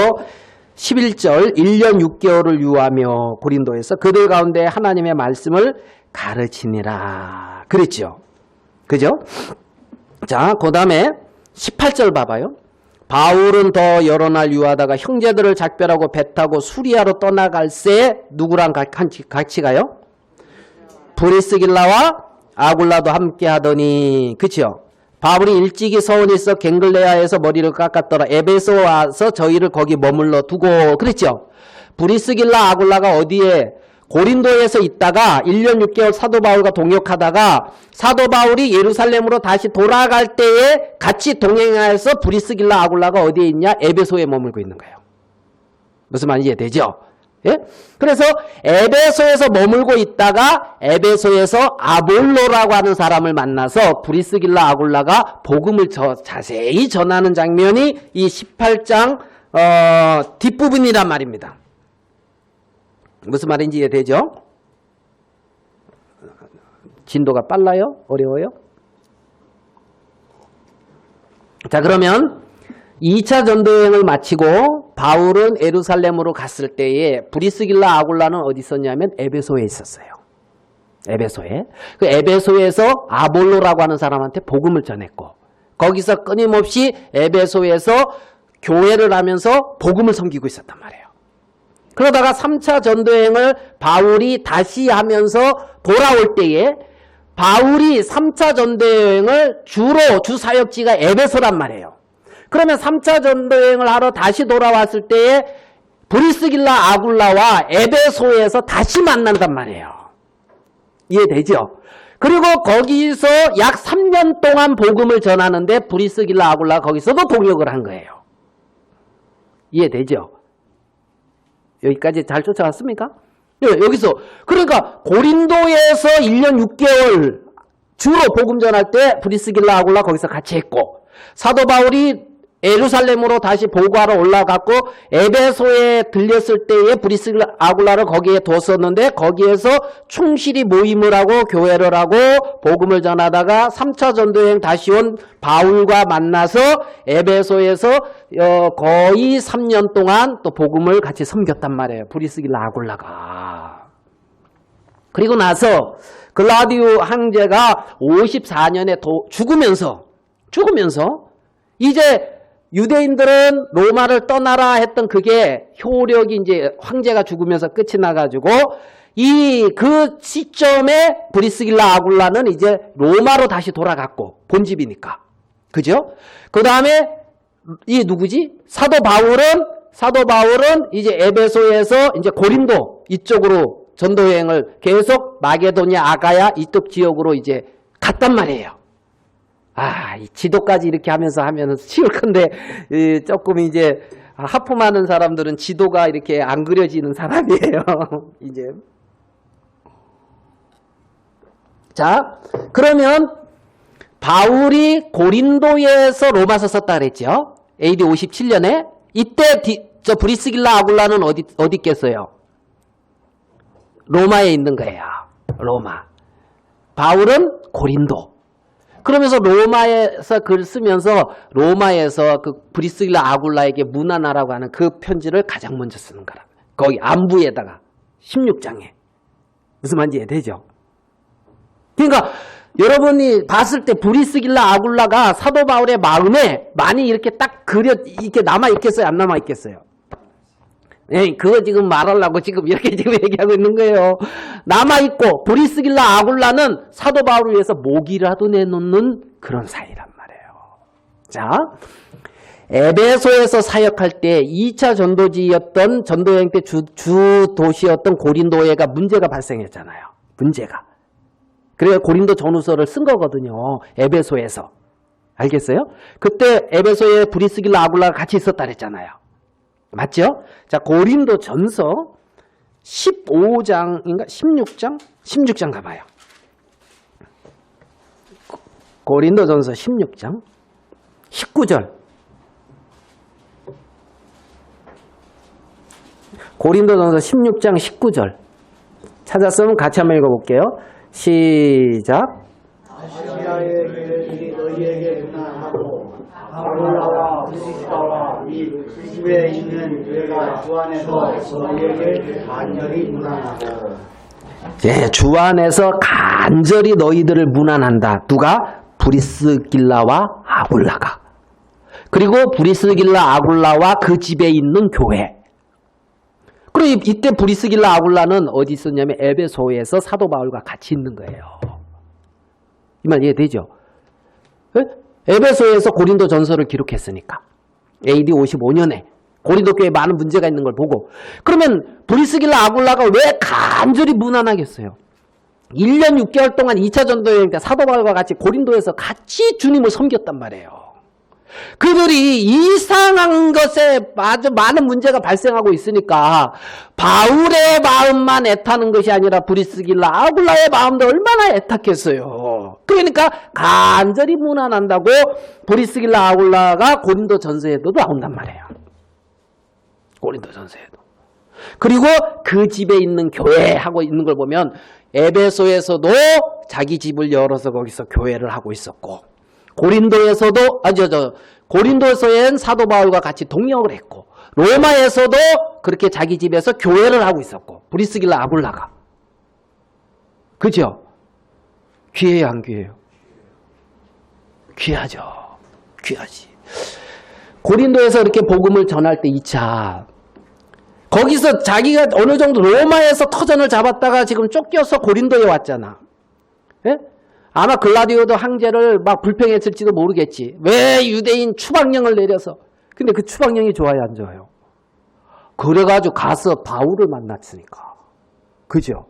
11절 1년 6개월을 유하며 고린도에서 그들 가운데 하나님의 말씀을 가르치니라 그랬죠. 그죠? 자, 그 다음에 18절 봐봐요. 바울은 더 여러 날 유하다가 형제들을 작별하고 배 타고 수리아로 떠나갈새 누구랑 같이 가요? 브리스길라와 아굴라도 함께 하더니 그치요? 바울이 일찍이 서원에 있어 갱글레아에서 머리를 깎았더라. 에베소 와서 저희를 거기 머물러 두고 그랬죠? 브리스길라 아굴라가 어디에? 고린도에서 있다가 1년 6개월 사도 바울과 동역하다가 사도 바울이 예루살렘으로 다시 돌아갈 때에 같이 동행하여서 브리스길라 아굴라가 어디에 있냐? 에베소에 머물고 있는 거예요. 무슨 말인지 이해되죠? 예? 그래서 에베소에서 머물고 있다가 에베소에서 아볼로라고 하는 사람을 만나서 브리스길라 아굴라가 복음을 자세히 전하는 장면이 이 18장 뒷부분이란 말입니다. 무슨 말인지 이해되죠? 진도가 빨라요? 어려워요? 자, 그러면 2차 전도여행을 마치고 바울은 예루살렘으로 갔을 때에 브리스길라 아굴라는 어디 있었냐면 에베소에 있었어요. 에베소에. 그 에베소에서 아볼로라고 하는 사람한테 복음을 전했고 거기서 끊임없이 에베소에서 교회를 하면서 복음을 섬기고 있었단 말이에요. 그러다가 3차 전도여행을 바울이 다시 하면서 돌아올 때에 바울이 3차 전도여행을 주 사역지가 에베소란 말이에요. 그러면 3차 전도여행을 하러 다시 돌아왔을 때에 브리스길라 아굴라와 에베소에서 다시 만난단 말이에요. 이해되죠? 그리고 거기서 약 3년 동안 복음을 전하는데 브리스길라 아굴라가 거기서도 동역을 한 거예요. 이해되죠? 여기까지 잘 쫓아왔습니까? 여기서 그러니까 고린도에서 1년 6개월 주로 복음 전할 때 브리스길라 아굴라 거기서 같이 했고 사도 바울이 예루살렘으로 다시 보고하러 올라갔고 에베소에 들렸을 때에 브리스길라 아굴라를 거기에 뒀었는데 거기에서 충실히 모임을 하고 교회를 하고 복음을 전하다가 3차 전도여행 다시 온 바울과 만나서 에베소에서 거의 3년 동안 또 복음을 같이 섬겼단 말이에요. 브리스길라 아굴라가. 그리고 나서 글라우디오 황제가 54년에 죽으면서 이제 유대인들은 로마를 떠나라 했던 그게 효력이 이제 황제가 죽으면서 끝이 나가지고 그 시점에 브리스길라 아굴라는 이제 로마로 다시 돌아갔고 본집이니까. 그죠? 그 다음에 이 누구지? 사도 바울은 이제 에베소에서 이제 고린도 이쪽으로 전도여행을 계속 마게도냐 아가야 이쪽 지역으로 이제 갔단 말이에요. 이 지도까지 이렇게 하면은 쉬울 건데, 조금 이제, 하품하는 사람들은 지도가 이렇게 안 그려지는 사람이에요. 이제. 자, 그러면, 바울이 고린도에서 로마서 썼다 그랬죠? AD 57년에. 이때, 브리스길라 아굴라는 어디 있겠어요? 로마에 있는 거예요. 로마. 바울은 고린도. 그러면서 로마에서 글 쓰면서 로마에서 그 브리스길라 아굴라에게 문안하라고 하는 그 편지를 가장 먼저 쓰는 거라. 거기 안부에다가 16장에. 무슨 말인지 이해되죠? 그러니까 여러분이 봤을 때 브리스길라 아굴라가 사도 바울의 마음에 많이 이렇게 딱 이렇게 남아있겠어요? 안 남아있겠어요? 예, 그거 지금 말하려고 지금 이렇게 지금 얘기하고 있는 거예요. 남아있고, 브리스길라 아굴라는 사도 바울을 위해서 목이라도 내놓는 그런 사이란 말이에요. 자, 에베소에서 사역할 때 2차 전도지였던 전도여행 때 주 도시였던 고린도에가 문제가 발생했잖아요. 문제가. 그래서 고린도 전후서를 쓴 거거든요. 에베소에서. 알겠어요? 그때 에베소에 브리스길라 아굴라가 같이 있었다 그랬잖아요. 맞죠? 자, 고린도 전서 15장인가? 16장? 16장 가봐요. 고린도 전서 16장 19절. 고린도 전서 16장 19절. 찾았으면 같이 한번 읽어볼게요. 시작.
아시아의 교회들이 너희에게 문안하고 아굴라와 브리스가와 이 집에 있는 교회가 주 안에서 너희에게 간절히 문안하고.
예, 주 안에서 간절히 너희들을 문안한다. 누가? 브리스길라와 아굴라가. 그리고 브리스길라 아굴라와 그 집에 있는 교회. 그리고 이때 브리스길라 아굴라는 어디 있었냐면 에베소에서 사도 바울과 같이 있는 거예요. 이 말 이해되죠? 네? 에베소에서 고린도 전서를 기록했으니까. AD 55년에 고린도 교회에 많은 문제가 있는 걸 보고. 그러면 브리스길라 아굴라가 왜 간절히 무난하겠어요? 1년 6개월 동안 2차 전도여행 때 사도 바울과 같이 고린도에서 같이 주님을 섬겼단 말이에요. 그들이 이상한 것에 아주 많은 문제가 발생하고 있으니까 바울의 마음만 애타는 것이 아니라 브리스길라 아굴라의 마음도 얼마나 애탔겠어요. 그러니까 간절히 문안한다고 브리스길라 아굴라가 고린도 전서에도 나온단 말이에요. 고린도 전서에도. 그리고 그 집에 있는 교회하고 있는 걸 보면 에베소에서도 자기 집을 열어서 거기서 교회를 하고 있었고, 고린도에서도 고린도에서엔 사도 바울과 같이 동역을 했고, 로마에서도 그렇게 자기 집에서 교회를 하고 있었고, 브리스길라 아굴라가. 그죠? 귀해요, 안 귀해요? 귀하죠. 귀하지. 고린도에서 이렇게 복음을 전할 때 2차, 거기서 자기가 어느 정도 로마에서 터전을 잡았다가 지금 쫓겨서 고린도에 왔잖아. 예? 아마 글라디오도 황제를 막 불평했을지도 모르겠지. 왜 유대인 추방령을 내려서. 근데 그 추방령이 좋아요, 안 좋아요? 그래가지고 가서 바울을 만났으니까. 그죠?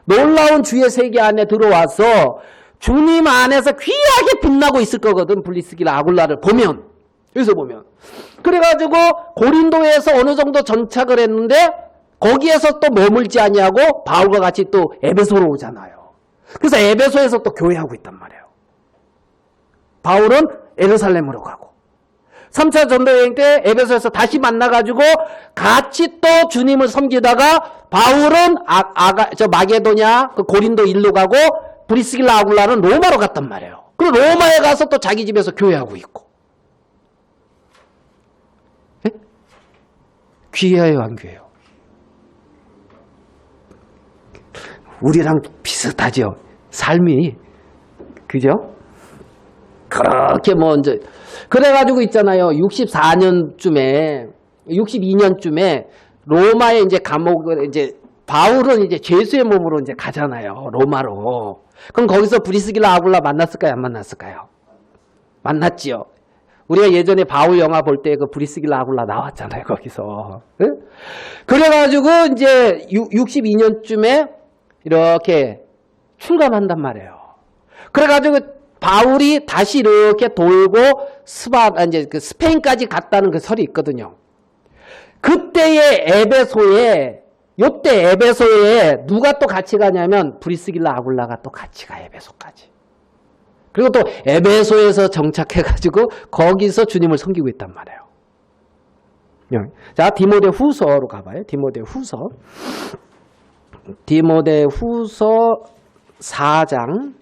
놀라운 주의 세계 안에 들어와서 주님 안에서 귀하게 빛나고 있을 거거든. 브리스길라 아굴라를 보면. 여기서 보면. 그래가지고 고린도에서 어느 정도 정착을 했는데 거기에서 또 머물지 아니하고 바울과 같이 또 에베소로 오잖아요. 그래서 에베소에서 또 교회하고 있단 말이에요. 바울은 예루살렘으로 가고 3차 전도여행 때 에베소에서 다시 만나가지고 같이 또 주님을 섬기다가 바울은 마게도냐 그 고린도 일로 가고 브리스길라 아굴라는 로마로 갔단 말이에요. 그리고 로마에 가서 또 자기 집에서 교회하고 있고. 네? 귀해요, 안 귀해요? 우리랑 비슷하죠. 삶이. 그죠? 그렇게 뭐 이제 그래가지고 있잖아요. 62년쯤에 로마에 이제 감옥을 이제 바울은 이제 죄수의 몸으로 이제 가잖아요. 로마로. 그럼 거기서 브리스길라 아굴라 만났을까요? 안 만났을까요? 만났지요. 우리가 예전에 바울 영화 볼 때 그 브리스길라 아굴라 나왔잖아요. 거기서. 응? 그래가지고 이제 62년쯤에 이렇게 출감한단 말이에요. 그래가지고 바울이 다시 이렇게 돌고 이제 그 스페인까지 갔다는 그 설이 있거든요. 그때의 에베소에 누가 또 같이 가냐면 브리스길라 아굴라가 또 같이 가, 에베소까지. 그리고 또 에베소에서 정착해가지고 거기서 주님을 섬기고 있단 말이에요. 자, 디모데 후서로 가봐요. 디모데 후서 4장.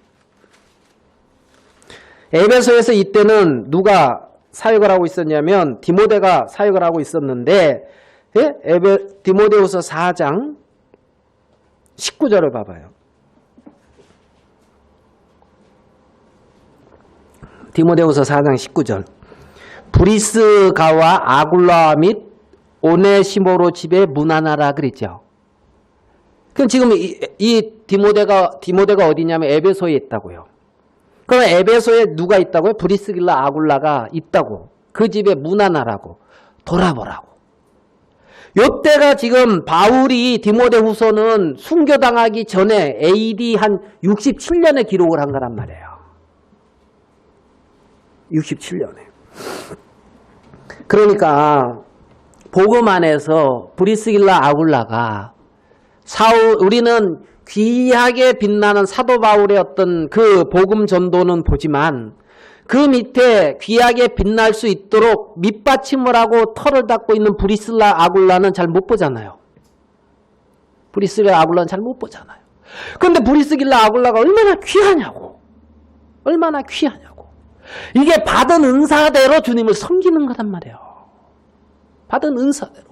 에베소에서 이때는 누가 사역을 하고 있었냐면 디모데가 사역을 하고 있었는데, 예? 디모데후서 4장 19절을 봐봐요. 디모데후서 4장 19절. 브리스가와 아굴라 및 오네시모로 집에 문안하라 그랬죠. 그럼 지금 이 디모데가 어디냐면 에베소에 있다고요. 그럼 에베소에 누가 있다고요? 브리스길라 아굴라가 있다고. 그 집에 문 하나라고 돌아보라고. 요때가 지금 바울이 디모데후서는 순교당하기 전에 AD 한 67년에 기록을 한 거란 말이에요. 67년에. 그러니까 복음 안에서 브리스길라 아굴라가 우리는 귀하게 빛나는 사도 바울의 어떤 그 복음 전도는 보지만 그 밑에 귀하게 빛날 수 있도록 밑받침을 하고 털을 닦고 있는 브리스길라 아굴라는 잘 못 보잖아요. 브리스길라 아굴라는 잘 못 보잖아요. 그런데 브리스길라 아굴라가 얼마나 귀하냐고. 얼마나 귀하냐고. 이게 받은 은사대로 주님을 섬기는 거란 말이에요. 받은 은사대로.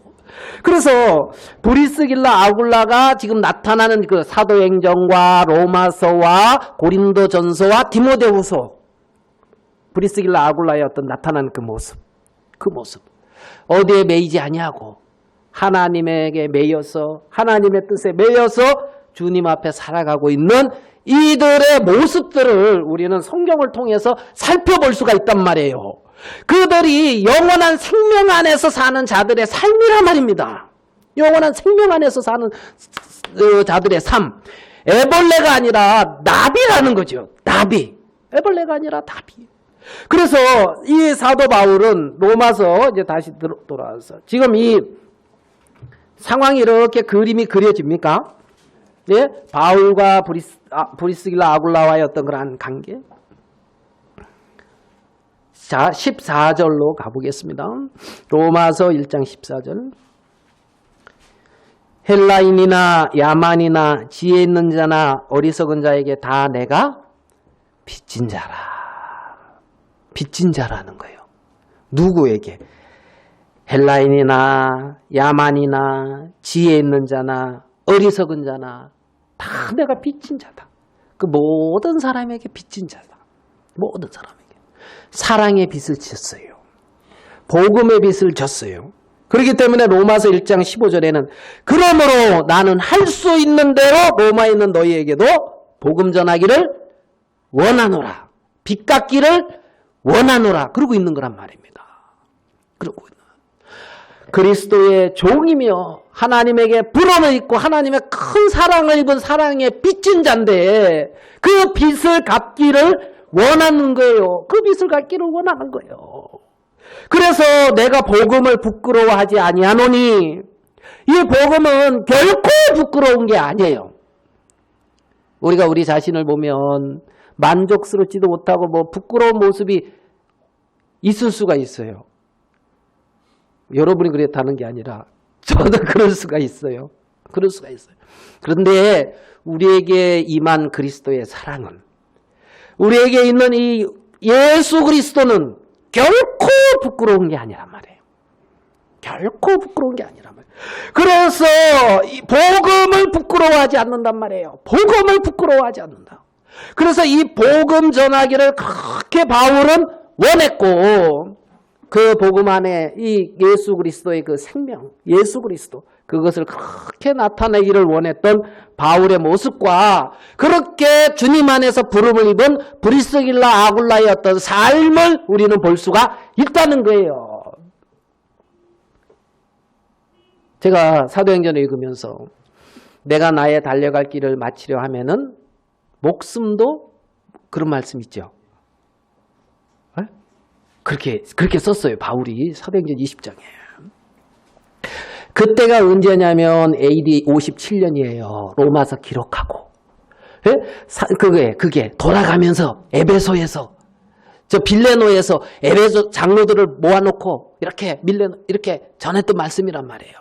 그래서 브리스길라 아굴라가 지금 나타나는 그 사도행전과 로마서와 고린도전서와 디모데후서, 브리스길라 아굴라의 어떤 나타나는 그 모습, 어디에 매이지 아니하고 하나님에게 매여서 하나님의 뜻에 매여서 주님 앞에 살아가고 있는 이들의 모습들을 우리는 성경을 통해서 살펴볼 수가 있단 말이에요. 그들이 영원한 생명 안에서 사는 자들의 삶이란 말입니다. 영원한 생명 안에서 사는 자들의 삶. 애벌레가 아니라 나비라는 거죠. 나비. 애벌레가 아니라 나비. 그래서 이 사도 바울은 로마서 이제 다시 돌아와서 지금 이 상황이 이렇게 그림이 그려집니까? 예? 바울과 브리스길라 아굴라와의 어떤 그러한 관계. 자, 14절로 가보겠습니다. 로마서 1장 14절. 헬라인이나 야만이나 지혜 있는 자나 어리석은 자에게 다 내가 빚진 자라. 빚진 자라는 거예요. 누구에게? 헬라인이나 야만이나 지혜 있는 자나 어리석은 자나 다 내가 빚진 자다. 그 모든 사람에게 빚진 자다. 모든 사람에게. 사랑의 빚을 졌어요. 복음의 빚을 졌어요. 그렇기 때문에 로마서 1장 15절에는 그러므로 나는 할 수 있는 대로 로마에 있는 너희에게도 복음 전하기를 원하노라. 빚 갚기를 원하노라. 그러고 있는 거란 말입니다. 그러고 있는. 그리스도의 종이며 하나님에게 불언을 입고 하나님의 큰 사랑을 입은 사랑의 빚진 자인데 그 빚을 갚기를 원하는 거예요. 그 빚을 갚기를 원하는 거예요. 그래서 내가 복음을 부끄러워하지 아니하노니 이 복음은 결코 부끄러운 게 아니에요. 우리가 우리 자신을 보면 만족스럽지도 못하고 뭐 부끄러운 모습이 있을 수가 있어요. 여러분이 그렇다는 게 아니라 저도 그럴 수가 있어요. 그럴 수가 있어요. 그런데 우리에게 임한 그리스도의 사랑은 우리에게 있는 이 예수 그리스도는 결코 부끄러운 게 아니란 말이에요. 결코 부끄러운 게 아니란 말이에요. 그래서 이 복음을 부끄러워하지 않는단 말이에요. 복음을 부끄러워하지 않는다. 그래서 이 복음 전하기를 그렇게 바울은 원했고 그 복음 안에 이 예수 그리스도의 그 생명, 예수 그리스도 그것을 그렇게 나타내기를 원했던 바울의 모습과 그렇게 주님 안에서 부름을 입은 브리스길라 아굴라의 어떤 삶을 우리는 볼 수가 있다는 거예요. 제가 사도행전을 읽으면서 내가 나의 달려갈 길을 마치려 하면은 목숨도 그런 말씀 있죠. 그렇게 썼어요. 바울이 사도행전 20장에. 그때가 언제냐면 AD 57년이에요. 로마서 기록하고. 예? 그게 돌아가면서 에베소에서 저 빌레노에서 에베소 장로들을 모아놓고 이렇게 전했던 말씀이란 말이에요.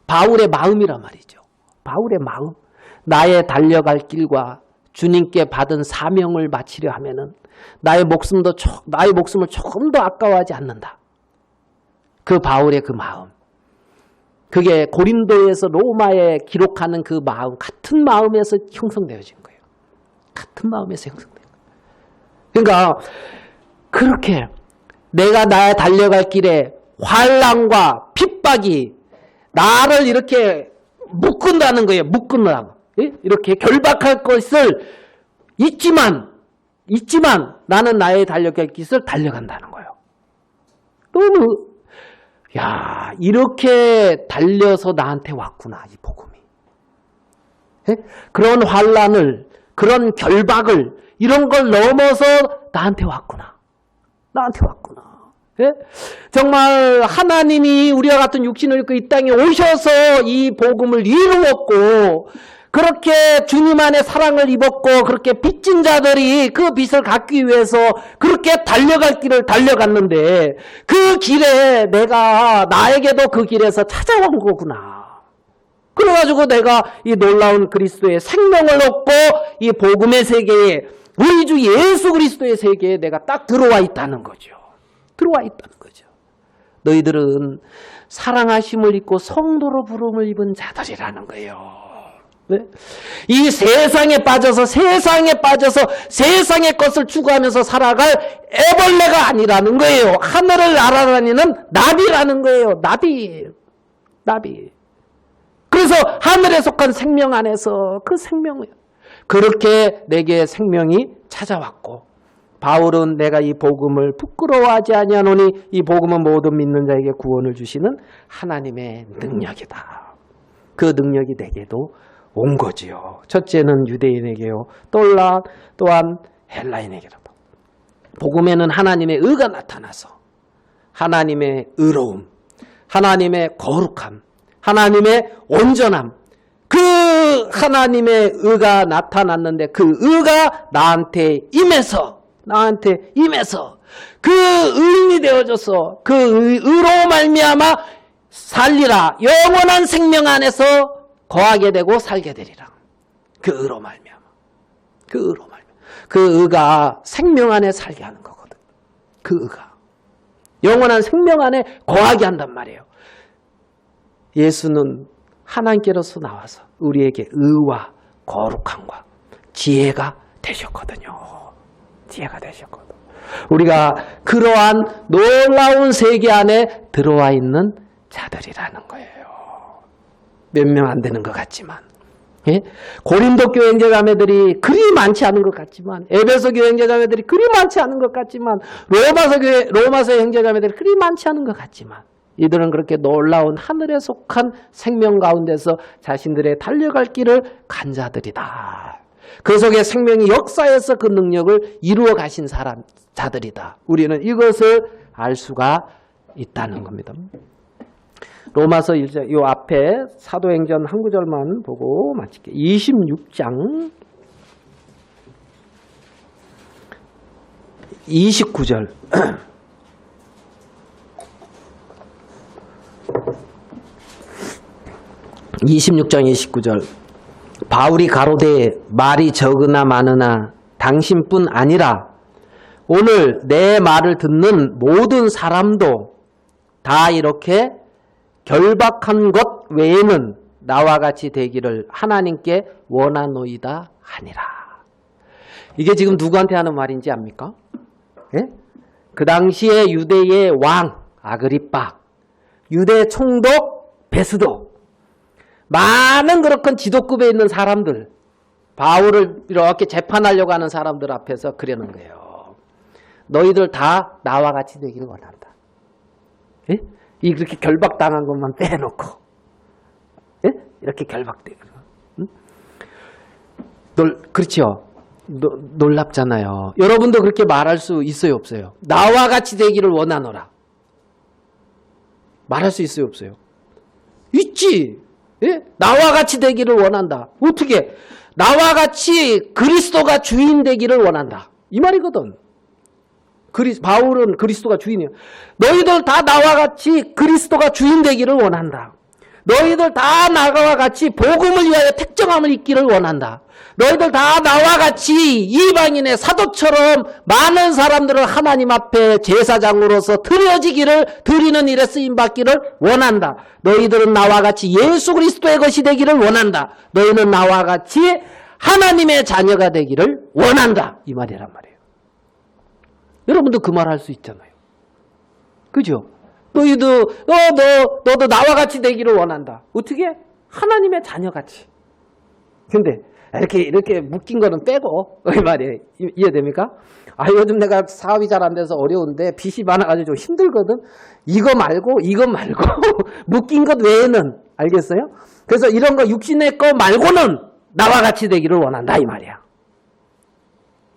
바울의 마음이란 말이죠. 바울의 마음. 나의 달려갈 길과 주님께 받은 사명을 마치려 하면은 나의 목숨을 조금 더 아까워하지 않는다. 그 바울의 그 마음. 그게 고린도에서 로마에 기록하는 그 마음, 같은 마음에서 형성되어진 거예요. 같은 마음에서 형성된 거예요. 그러니까 그렇게 내가 나의 달려갈 길에 환난과 핍박이 나를 이렇게 묶은다는 거예요. 묶는다고. 이렇게 결박할 것을 있지만 나는 나의 달려갈 길을 달려간다는 거예요. 너는 야 이렇게 달려서 나한테 왔구나 이 복음이. 예? 그런 환난을 그런 결박을 이런 걸 넘어서 나한테 왔구나. 나한테 왔구나. 예? 정말 하나님이 우리와 같은 육신을 입고 이 땅에 오셔서 이 복음을 이루었고 그렇게 주님 안에 사랑을 입었고 그렇게 빚진 자들이 그 빚을 갚기 위해서 그렇게 달려갈 길을 달려갔는데 그 길에 나에게도 그 길에서 찾아온 거구나. 그래가지고 내가 이 놀라운 그리스도의 생명을 얻고 이 복음의 세계에 우리 주 예수 그리스도의 세계에 내가 딱 들어와 있다는 거죠. 들어와 있다는 거죠. 너희들은 사랑하심을 입고 성도로 부름을 입은 자들이라는 거예요. 네? 이 세상에 빠져서 세상의 것을 추구하면서 살아갈 애벌레가 아니라는 거예요. 하늘을 날아다니는 나비라는 거예요. 나비. 그래서 하늘에 속한 생명 안에서 그 생명을 그렇게 내게 생명이 찾아왔고 바울은 내가 이 복음을 부끄러워하지 아니하노니 이 복음은 모든 믿는 자에게 구원을 주시는 하나님의 능력이다. 그 능력이 내게도 온 거지요. 첫째는 유대인에게요. 또한 헬라인에게로도. 복음에는 하나님의 의가 나타나서 하나님의 의로움, 하나님의 거룩함, 하나님의 온전함, 그 하나님의 의가 나타났는데 그 의가 나한테 임해서 그 의인이 되어져서 그 의로 말미암아 살리라. 영원한 생명 안에서 거하게 되고 살게 되리라. 그 의로 말미암아. 그 의가 생명 안에 살게 하는 거거든. 그 의가. 영원한 생명 안에 거하게 한단 말이에요. 예수는 하나님께로서 나와서 우리에게 의와 거룩함과 지혜가 되셨거든요. 우리가 그러한 놀라운 세계 안에 들어와 있는 자들이라는 거예요. 몇 명 안 되는 것 같지만, 예? 고린도 교회 형제자매들이 그리 많지 않은 것 같지만, 에베소 교회 형제자매들이 그리 많지 않은 것 같지만, 로마서 형제자매들이 그리 많지 않은 것 같지만, 이들은 그렇게 놀라운 하늘에 속한 생명 가운데서 자신들의 달려갈 길을 간 자들이다. 그 속에 생명이 역사해서 그 능력을 이루어 가신 자들이다. 우리는 이것을 알 수가 있다는 겁니다. 로마서 1장, 요 앞에 사도행전 한 구절만 보고 마칠게요. 26장 29절. 26장 29절. 바울이 가로되 말이 적으나 많으나 당신뿐 아니라 오늘 내 말을 듣는 모든 사람도 다 이렇게 결박한 것 외에는 나와 같이 되기를 하나님께 원하노이다 하니라. 이게 지금 누구한테 하는 말인지 압니까? 예? 그 당시에 유대의 왕 아그리빠, 유대 총독 베스도, 많은 그렇건 지도급에 있는 사람들, 바울을 이렇게 재판하려고 하는 사람들 앞에서 그러는 거예요. 너희들 다 나와 같이 되기를 원한다. 예? 이 그렇게 결박당한 것만 빼놓고, 예? 이렇게 결박되고, 응? 그렇죠? 놀랍잖아요. 여러분도 그렇게 말할 수 있어요, 없어요? 나와 같이 되기를 원하노라. 말할 수 있어요, 없어요? 있지. 예? 나와 같이 되기를 원한다. 어떻게? 나와 같이 그리스도가 주인 되기를 원한다. 이 말이거든. 바울은 그리스도가 주인이야. 너희들 다 나와 같이 그리스도가 주인 되기를 원한다. 너희들 다 나와 같이 복음을 위하여 택정함을 입기를 원한다. 너희들 다 나와 같이 이방인의 사도처럼 많은 사람들을 하나님 앞에 제사장으로서 드리는 일에 쓰임받기를 원한다. 너희들은 나와 같이 예수 그리스도의 것이 되기를 원한다. 너희는 나와 같이 하나님의 자녀가 되기를 원한다. 이 말이란 말이에요. 여러분도 그 말 할 수 있잖아요. 그죠? 너도 나와 같이 되기를 원한다. 어떻게? 하나님의 자녀같이. 근데 이렇게 묶인 거는 빼고 이 말이에요. 이해됩니까? 아, 요즘 내가 사업이 잘 안 돼서 어려운데 빚이 많아가지고 좀 힘들거든. 이거 말고 묶인 것 외에는 알겠어요? 그래서 이런 거 육신의 거 말고는 나와 같이 되기를 원한다 이 말이야.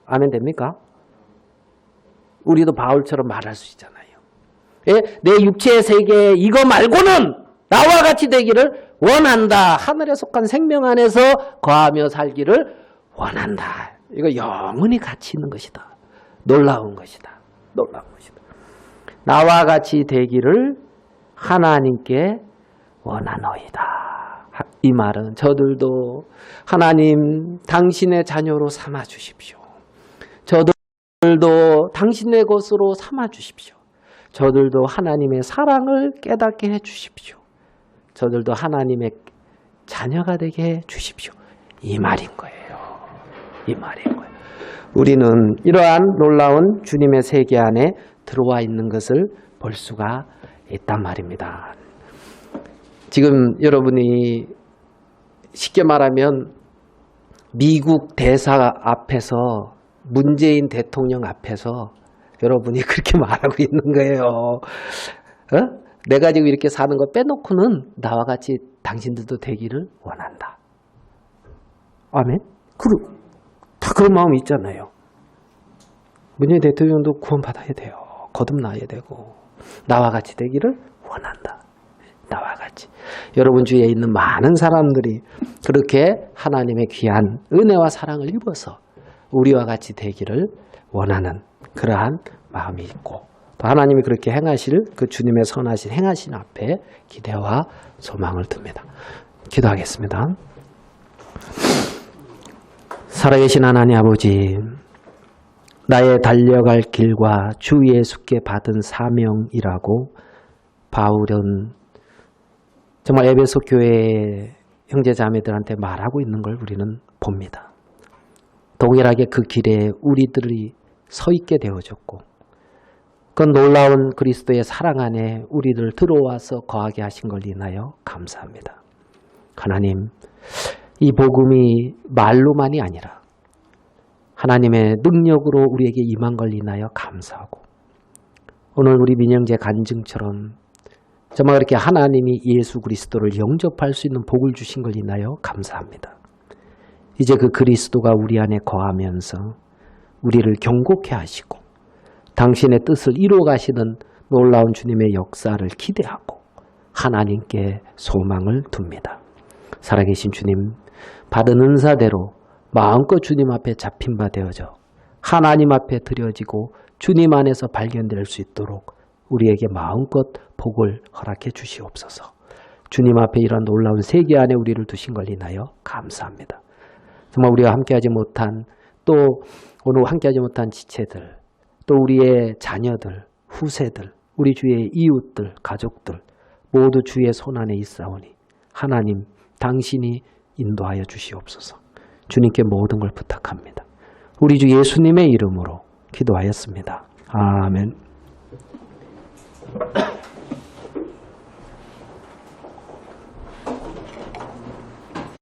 아멘 됩니까? 우리도 바울처럼 말할 수 있잖아요. 예? 내 육체의 세계 이거 말고는 나와 같이 되기를 원한다. 하늘에 속한 생명 안에서 거하며 살기를 원한다. 이거 영원히 같이 있는 것이다. 놀라운 것이다. 놀라운 것이다. 나와 같이 되기를 하나님께 원하노이다. 이 말은 저들도 하나님 당신의 자녀로 삼아 주십시오. 저들도 당신의 것으로 삼아 주십시오. 저들도 하나님의 사랑을 깨닫게 해 주십시오. 저들도 하나님의 자녀가 되게 해 주십시오. 이 말인 거예요. 이 말인 거예요. 우리는 이러한 놀라운 주님의 세계 안에 들어와 있는 것을 볼 수가 있단 말입니다. 지금 여러분이 쉽게 말하면 미국 대사 앞에서 문재인 대통령 앞에서 여러분이 그렇게 말하고 있는 거예요. 어? 내가 지금 이렇게 사는 거 빼놓고는 나와 같이 당신들도 되기를 원한다. 아멘? 다 그런 마음이 있잖아요. 문재인 대통령도 구원받아야 돼요. 거듭나야 되고 나와 같이 되기를 원한다. 나와 같이. 여러분 주위에 있는 많은 사람들이 그렇게 하나님의 귀한 은혜와 사랑을 입어서 우리와 같이 되기를 원하는 그러한 마음이 있고 또 하나님이 그렇게 행하실 그 주님의 선하신 행하신 앞에 기대와 소망을 둡니다. 기도하겠습니다. 살아계신 하나님 아버지, 나의 달려갈 길과 주 예수께 받은 사명이라고 바울은 정말 에베소 교회 형제 자매들한테 말하고 있는 걸 우리는 봅니다. 동일하게 그 길에 우리들이 서 있게 되어졌고 그 놀라운 그리스도의 사랑 안에 우리를 들어와서 거하게 하신 걸 인하여 감사합니다. 하나님, 이 복음이 말로만이 아니라 하나님의 능력으로 우리에게 임한 걸 인하여 감사하고 오늘 우리 민영재 간증처럼 정말 이렇게 하나님이 예수 그리스도를 영접할 수 있는 복을 주신 걸 인하여 감사합니다. 이제 그 그리스도가 우리 안에 거하면서 우리를 경고케 하시고 당신의 뜻을 이루어 가시는 놀라운 주님의 역사를 기대하고 하나님께 소망을 둡니다. 살아계신 주님, 받은 은사대로 마음껏 주님 앞에 잡힌 바 되어져 하나님 앞에 드려지고 주님 안에서 발견될 수 있도록 우리에게 마음껏 복을 허락해 주시옵소서. 주님 앞에 이런 놀라운 세계 안에 우리를 두신 걸 인하여 감사합니다. 정말 우리와 함께하지 못한 또 오늘 함께하지 못한 지체들 또 우리의 자녀들, 후세들, 우리 주의 이웃들, 가족들 모두 주의 손안에 있사오니 하나님 당신이 인도하여 주시옵소서. 주님께 모든 걸 부탁합니다. 우리 주 예수님의 이름으로 기도하였습니다. 아멘.